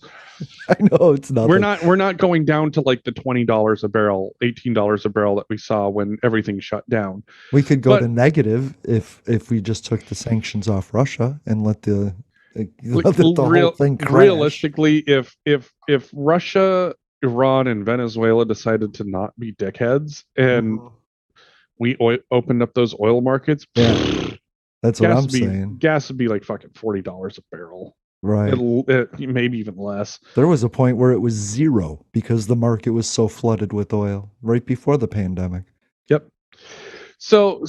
I know it's nothing. We're not going down to like the $20 a barrel, $18 a barrel that we saw when everything shut down. We could go to negative if we just took the sanctions off Russia and let the whole thing crash. Realistically, if Russia, Iran, and Venezuela decided to not be dickheads and we opened up those oil markets. Yeah. That's what I'm saying. Gas would be like fucking $40 a barrel. Right. Maybe even less. There was a point where it was zero because the market was so flooded with oil right before the pandemic. Yep. So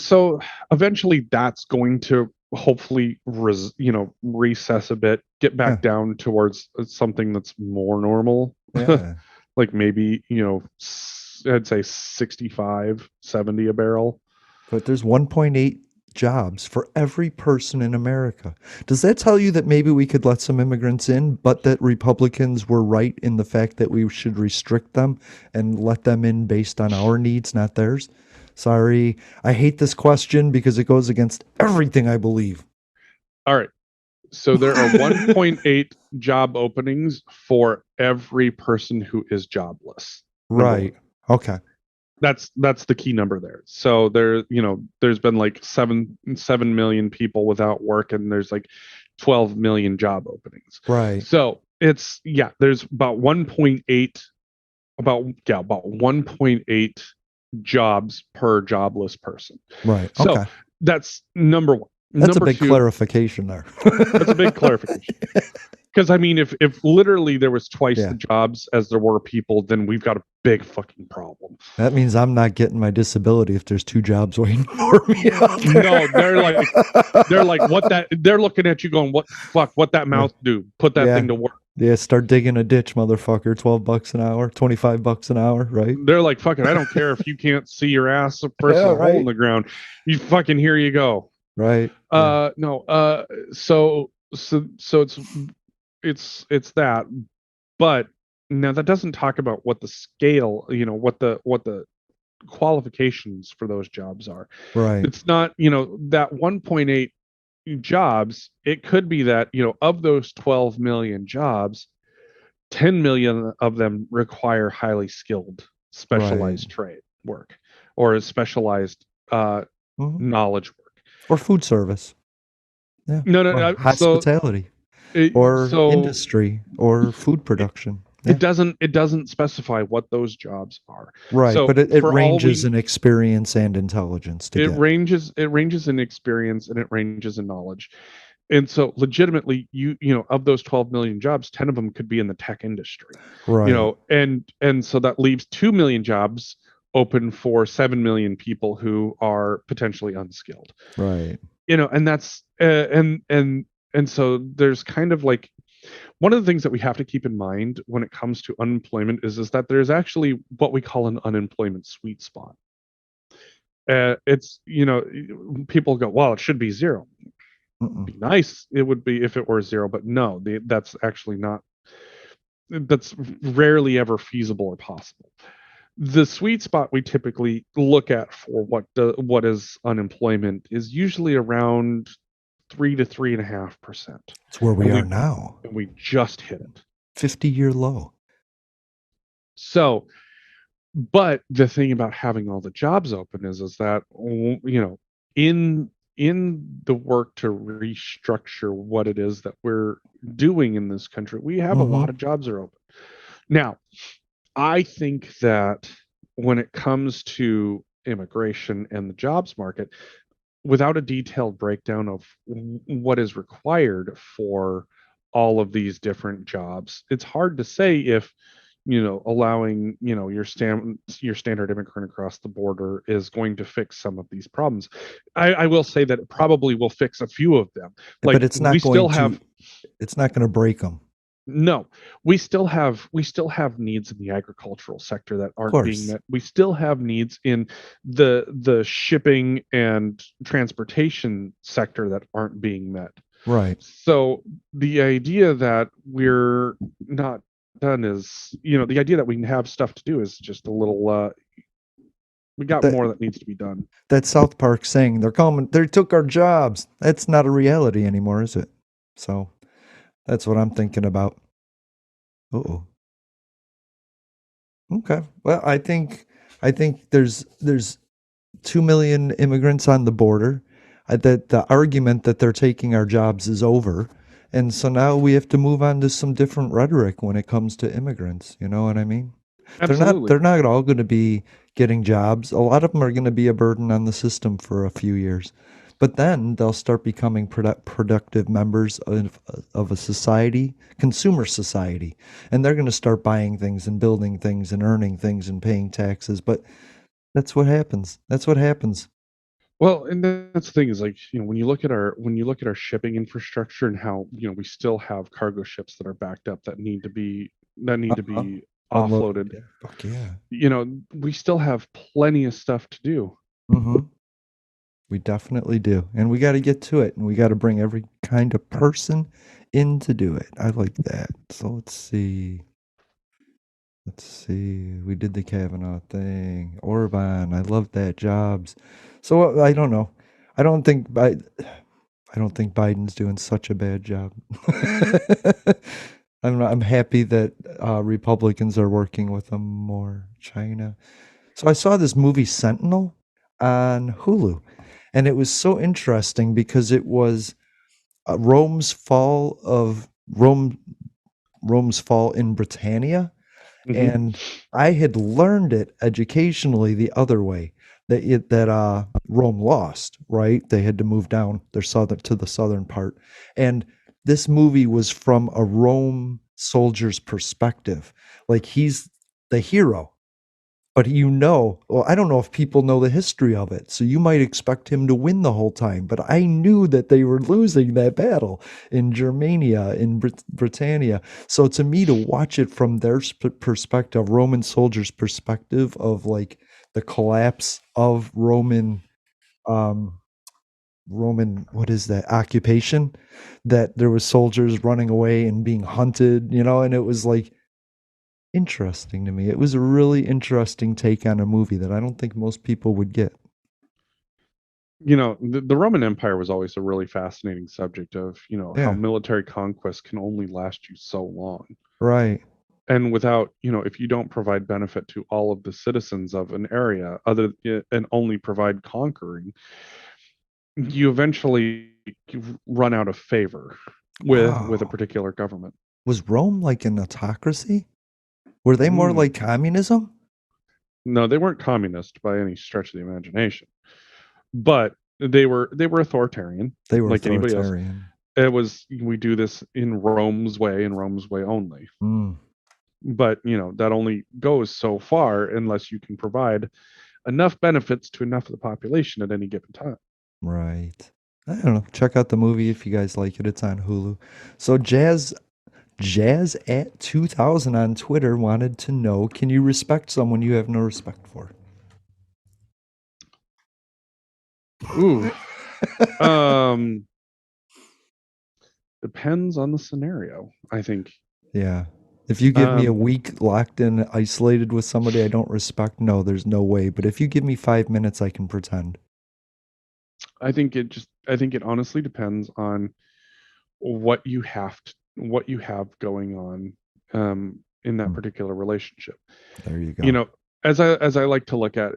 eventually that's going to hopefully recess a bit, get back down towards something that's more normal. Yeah. Like maybe, I'd say 65, 70 a barrel. But there's 1.8 jobs for every person in America. Does that tell you that maybe we could let some immigrants in, but that Republicans were right in the fact that we should restrict them and let them in based on our needs, not theirs? Sorry, I hate this question because it goes against everything I believe. All right. So there are 1.8 job openings for every person who is jobless. Right. Okay. That's the key number there. So there's been like 7 million people without work, and there's like 12 million job openings. Right. So there's about 1.8 jobs per jobless person. Right. So okay. That's number one. That's a big clarification there. That's a big clarification. Because I mean, if literally there was twice the jobs as there were people, then we've got a big fucking problem. That means I'm not getting my disability if there's 2 jobs waiting for me out there. No, they're like what that they're looking at you going, what that mouth do? Put that thing to work. Yeah, start digging a ditch, motherfucker. $12 an hour, $25 an hour, right? They're like, fuck it, I don't care if you can't see your ass versus a hole in the ground. You fucking here you go. Right. No. So it's that. But now that doesn't talk about what the scale, what the qualifications for those jobs are. Right. It's not, that 1.8 jobs, it could be that, of those 12 million jobs, 10 million of them require highly skilled, specialized trade work or specialized knowledge work. Or food service. Yeah. No, Or hospitality. Or industry or food production. It doesn't specify what those jobs are. Right, so but it ranges in experience and intelligence. It ranges in experience and it ranges in knowledge. And so legitimately, of those 12 million jobs, 10 of them could be in the tech industry. Right. And so that leaves 2 million jobs open for 7 million people who are potentially unskilled. Right. And that's and so there's kind of like, one of the things that we have to keep in mind when it comes to unemployment is that there's actually what we call an unemployment sweet spot. It's, people go, well, it should be zero. It'd be nice. It would be if it were zero, but no, that's actually not, that's rarely ever feasible or possible. The sweet spot we typically look at for what is unemployment is usually around 3 to 3.5%. It's where we are now. And we just hit it. 50-year low. So, but the thing about having all the jobs open is that, in the work to restructure what it is that we're doing in this country, we have a lot of jobs are open. Now, I think that when it comes to immigration and the jobs market, without a detailed breakdown of what is required for all of these different jobs, it's hard to say if, allowing, your standard immigrant across the border is going to fix some of these problems. I will say that it probably will fix a few of them. But it's not it's not going to break them. No, we still have needs in the agricultural sector that aren't being met. We still have needs in the shipping and transportation sector that aren't being met. Right. So the idea that we're not done is, the idea that we have stuff to do is just a little, we got more that needs to be done. That South Park saying they took our jobs. That's not a reality anymore, is it? So that's what I'm thinking about. Uh-oh. Okay. Well, I think there's 2 million immigrants on the border. That the argument that they're taking our jobs is over. And so now we have to move on to some different rhetoric when it comes to immigrants. You know what I mean? Absolutely. They're not all going to be getting jobs. A lot of them are going to be a burden on the system for a few years. But then they'll start becoming productive members of a society, consumer society. And they're going to start buying things and building things and earning things and paying taxes. But that's what happens. That's what happens. Well, and that's the thing is, like, when you look at our shipping infrastructure and how, we still have cargo ships that are backed up that need to be offloaded. Yeah. Fuck yeah. We still have plenty of stuff to do. Mm-hmm. We definitely do. And we got to get to it. And we got to bring every kind of person in to do it. I like that. So let's see. We did the Kavanaugh thing. Orban. I love that. Jobs. So I don't know. I don't think Biden's doing such a bad job. I'm happy that Republicans are working with them more. China. So I saw this movie Sentinel on Hulu. And it was so interesting because it was Rome's fall in Britannia. Mm-hmm. And I had learned it educationally the other way, that Rome lost, right? They had to move down to the southern part. And this movie was from a Rome soldier's perspective. Like, he's the hero. But I don't know if people know the history of it, so you might expect him to win the whole time. But I knew that they were losing that battle in Germania, in Britannia. So to me, to watch it from their perspective, Roman soldiers' perspective of like the collapse of Roman, what is that, occupation, that there was soldiers running away and being hunted, and it was like, interesting to me. It was a really interesting take on a movie that I don't think most people would get. The Roman Empire was always a really fascinating subject of, how Yeah, military conquest can only last you so long. right. And without, if you don't provide benefit to all of the citizens of an area and only provide conquering, you eventually run out of favor with a Wow. particular government. Was Rome like an autocracy? Were they more like communism? No, they weren't communist by any stretch of the imagination, but they were authoritarian, They were like anybody else. authoritarian. It was, we do this in Rome's way and Rome's way only. Mm, But that only goes so far unless you can provide enough benefits to enough of the population at any given time. right. I don't know. Check out the movie if you guys like it. It's on Hulu. So Jazz at 2000 on Twitter wanted to know, can you respect someone you have no respect for? Ooh. Depends on the scenario, I think. Yeah. If you give me a week locked in, isolated with somebody I don't respect, no, there's no way. But if you give me 5 minutes, I can pretend. I think it honestly depends on what you have going on in that particular relationship. There you go. As I like to look at,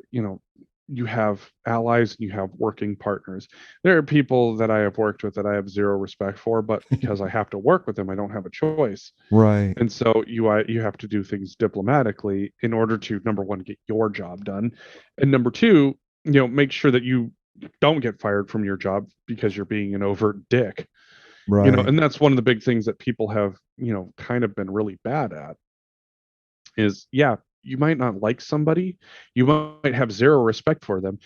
you have allies and you have working partners. There are people that I have worked with that I have zero respect for, but because I have to work with them, I don't have a choice. Right. And so you have to do things diplomatically in order to, number one, get your job done, and number two, make sure that you don't get fired from your job because you're being an overt dick. Right. And that's one of the big things that people have, kind of been really bad at is, yeah, you might not like somebody, you might have zero respect for them,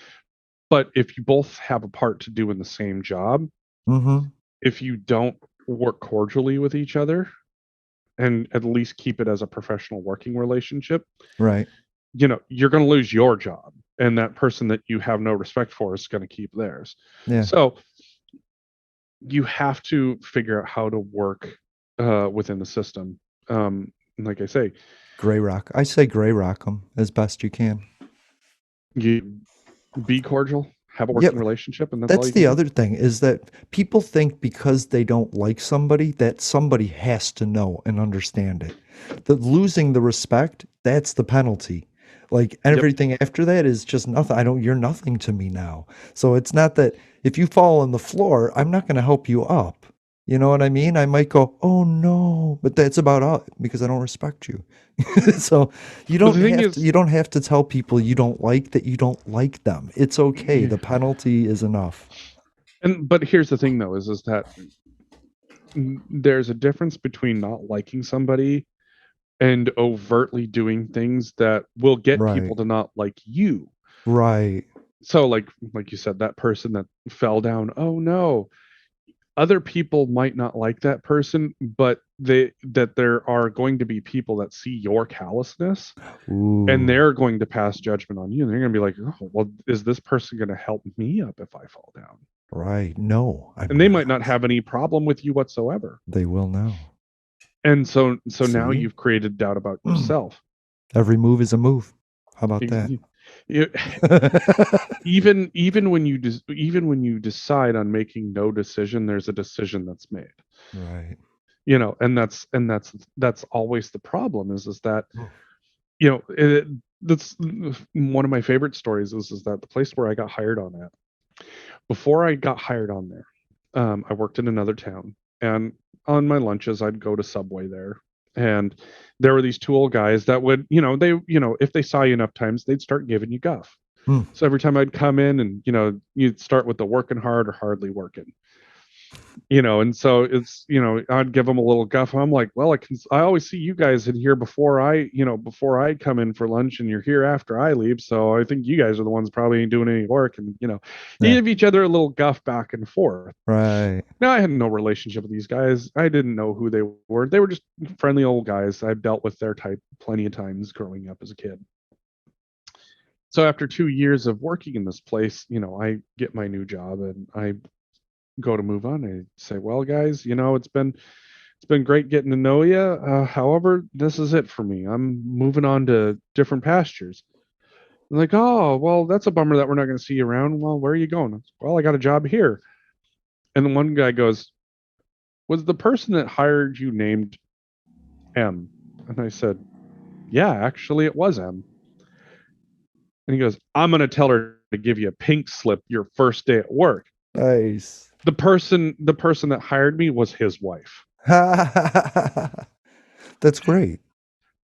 but if you both have a part to do in the same job, Mm-hmm. if you don't work cordially with each other and at least keep it as a professional working relationship, Right. you're going to lose your job, and that person that you have no respect for is going to keep theirs. Yeah. So you have to figure out how to work within the system. Like I say, Gray rock. I say gray rock them as best you can. you be cordial, have a working relationship, and that's all That's you the can other thing, is that people think because they don't like somebody that somebody has to know and understand it. The losing the respect, that's the penalty. Like everything after that is just nothing. You're nothing to me now. So it's not that if you fall on the floor, I'm not going to help you up. You know what I mean? I might go, oh no, but that's about it because I don't respect you. So you don't have to tell people you don't like that you don't like them. It's okay. Yeah. The penalty is enough. But here's the thing though, is that there's a difference between not liking somebody and overtly doing things that will get people to not like you. Right. So like you said, that person that fell down, oh no, other people might not like that person, but there are going to be people that see your callousness. Ooh. And they're going to pass judgment on you, and they're going to be like, oh, well, is this person going to help me up if I fall down? Right. No. And they might not have any problem with you whatsoever. They will now. And so now you've created doubt about yourself. Every move is a move. How about that? Even when you decide on making no decision, there's a decision that's made. Right. And that's always the problem is that that's one of my favorite stories is that the place where I got hired on at, before I got hired on there, I worked in another town, and on my lunches I'd go to Subway there, and there were these two old guys that would, if they saw you enough times, they'd start giving you guff. So every time I'd come in and, you'd start with the working hard or hardly working, and so it's, I'd give them a little guff. I'm like, well, I always see you guys in here before I come in for lunch, and you're here after I leave. So I think you guys are the ones probably ain't doing any work, and, give each other a little guff back and forth. Right. Now, I had no relationship with these guys. I didn't know who they were. They were just friendly old guys. I've dealt with their type plenty of times growing up as a kid. So after 2 years of working in this place, I get my new job and I go to move on. I say, well, guys, it's been It's been great getting to know you. However, this is it for me. I'm moving on to different pastures. I'm like, oh, well, that's a bummer that we're not going to see you around. Well, where are you going? Well, I got a job here. And then one guy goes, was the person that hired you named M? And I said, yeah, actually, it was M. And he goes, I'm going to tell her to give you a pink slip your first day at work. Nice. The person that hired me was his wife. That's great.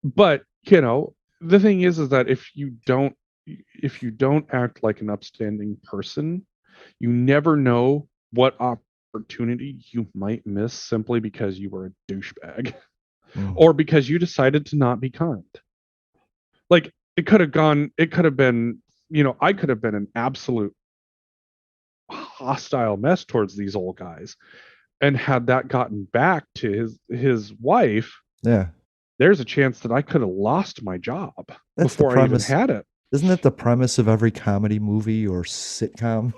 But, the thing is that if you don't act like an upstanding person, you never know what opportunity you might miss simply because you were a douchebag or because you decided to not be kind. Like it could have been, I could have been an absolute hostile mess towards these old guys, and had that gotten back to his wife, yeah, there's a chance that I could have lost my job before I even had it. Isn't that the premise of every comedy movie or sitcom?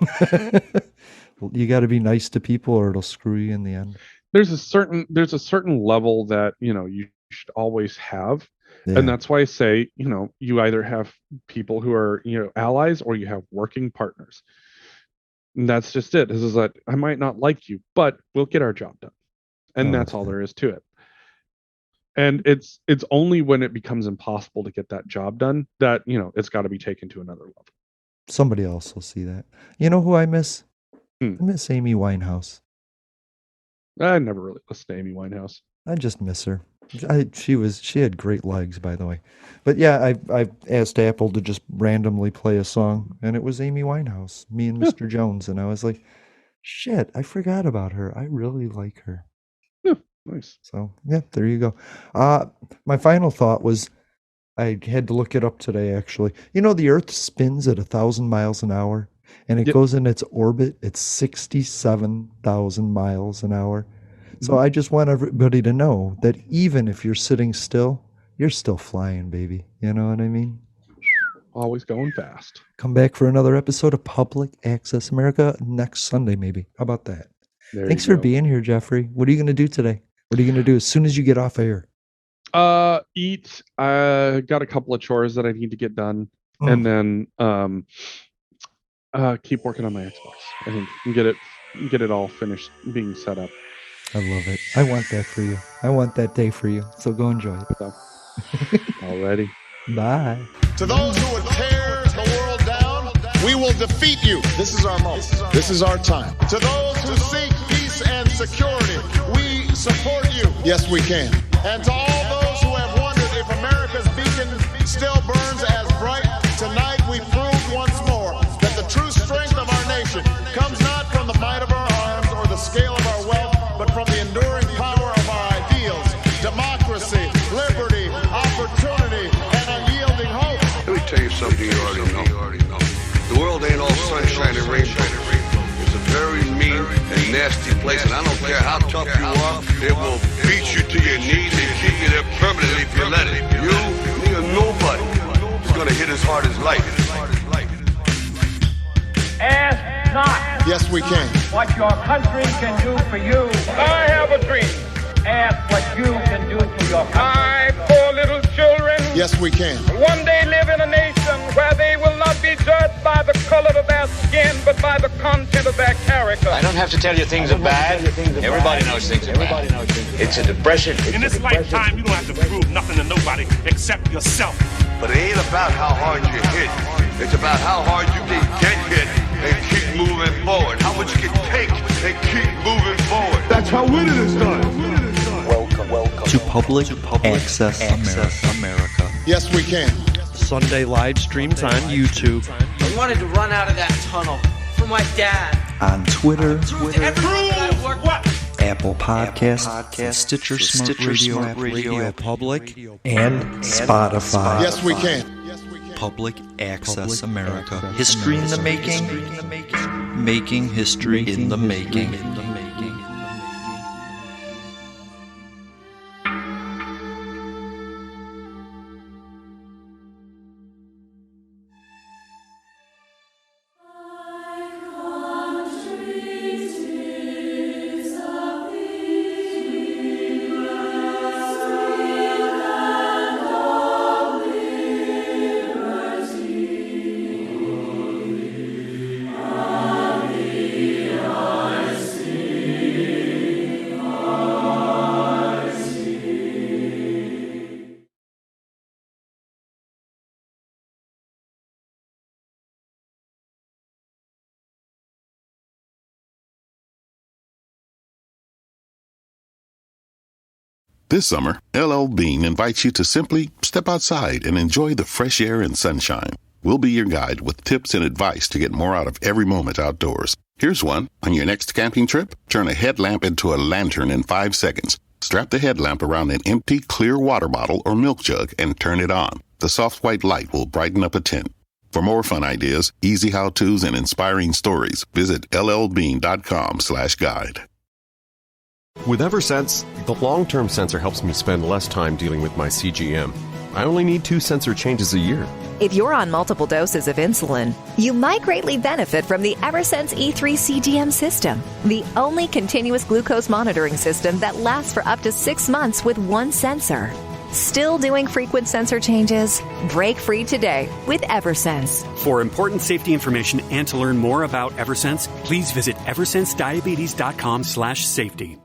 You got to be nice to people or it'll screw you in the end. There's a certain level that you should always have. Yeah. And that's why I say, you either have people who are, allies, or you have working partners. And that's just it. This is that I might not like you, but we'll get our job done. And that's all there is to it. And it's only when it becomes impossible to get that job done that, it's got to be taken to another level. Somebody else will see that. You know who I miss? I miss Amy Winehouse. I never really listened to Amy Winehouse. I just miss her. She had great legs, by the way. But yeah, I asked Apple to just randomly play a song, and it was Amy Winehouse, me and Mr. Jones, and I was like, shit, I forgot about her. I really like her. Yeah, nice. So yeah, there you go. My final thought was, I had to look it up today, actually. The Earth spins at 1,000 miles an hour, and it goes in its orbit at 67,000 miles an hour. So I just want everybody to know that even if you're sitting still, you're still flying, baby. You know what I mean? Always going fast. Come back for another episode of Public Access America next Sunday, maybe. How about that? Thanks for being here, Jeffrey. What are you going to do today? What are you going to do as soon as you get off air? Eat. I got a couple of chores that I need to get done, and then keep working on my Xbox. I think get it all finished being set up. I love it. I want that for you. I want that day for you. So go enjoy it. So, already. Bye. To those who would tear the world down, we will defeat you. This is our moment. This is our time. To those who seek peace and security, we support you. Yes, we can. And to all those who have wondered if America's beacon still burns as bright, tonight we prove once more that the true strength of our nation comes not from the might of our arms or the scale of our wealth, but from the enduring power of our ideals, democracy, liberty, opportunity, and unyielding hope. Let me tell you something you already know. The world ain't all sunshine and rainbow. It's a very mean and nasty place, and I don't care how tough you are, it will beat you to your knees and keep you there permanently if you let it. You, me, or nobody is gonna hit as hard as life. Ask not. Yes, we can. What your country can do for you. I have a dream. Ask what you can do for your country. I, poor little children. Yes, we can. One day live in a nation where they will not be judged by the color of their skin, but by the content of their character. I don't have to tell you things are bad. Everybody knows things are bad. It's a depression. In this lifetime, you don't have to prove nothing to nobody except yourself. But it ain't about how hard you hit. It's about how hard you can get hit and keep moving forward. How much you can take and keep moving forward. That's how winning is done. Welcome to Public Access America. Yes, we can. Sunday live streams on YouTube. I wanted to run out of that tunnel for my dad. On Twitter. What? Apple Podcasts, Stitcher Smart Radio Public, and Spotify. Yes, we can. Public Access America. History in the making. Making history in the making. This summer, LL Bean invites you to simply step outside and enjoy the fresh air and sunshine. We'll be your guide with tips and advice to get more out of every moment outdoors. Here's one. On your next camping trip, turn a headlamp into a lantern in 5 seconds. Strap the headlamp around an empty, clear water bottle or milk jug and turn it on. The soft white light will brighten up a tent. For more fun ideas, easy how-tos, and inspiring stories, visit llbean.com/guide. With Eversense, the long-term sensor helps me spend less time dealing with my CGM. I only need 2 sensor changes a year. If you're on multiple doses of insulin, you might greatly benefit from the Eversense E3 CGM system, the only continuous glucose monitoring system that lasts for up to 6 months with 1 sensor. Still doing frequent sensor changes? Break free today with Eversense. For important safety information and to learn more about Eversense, please visit eversensediabetes.com/safety.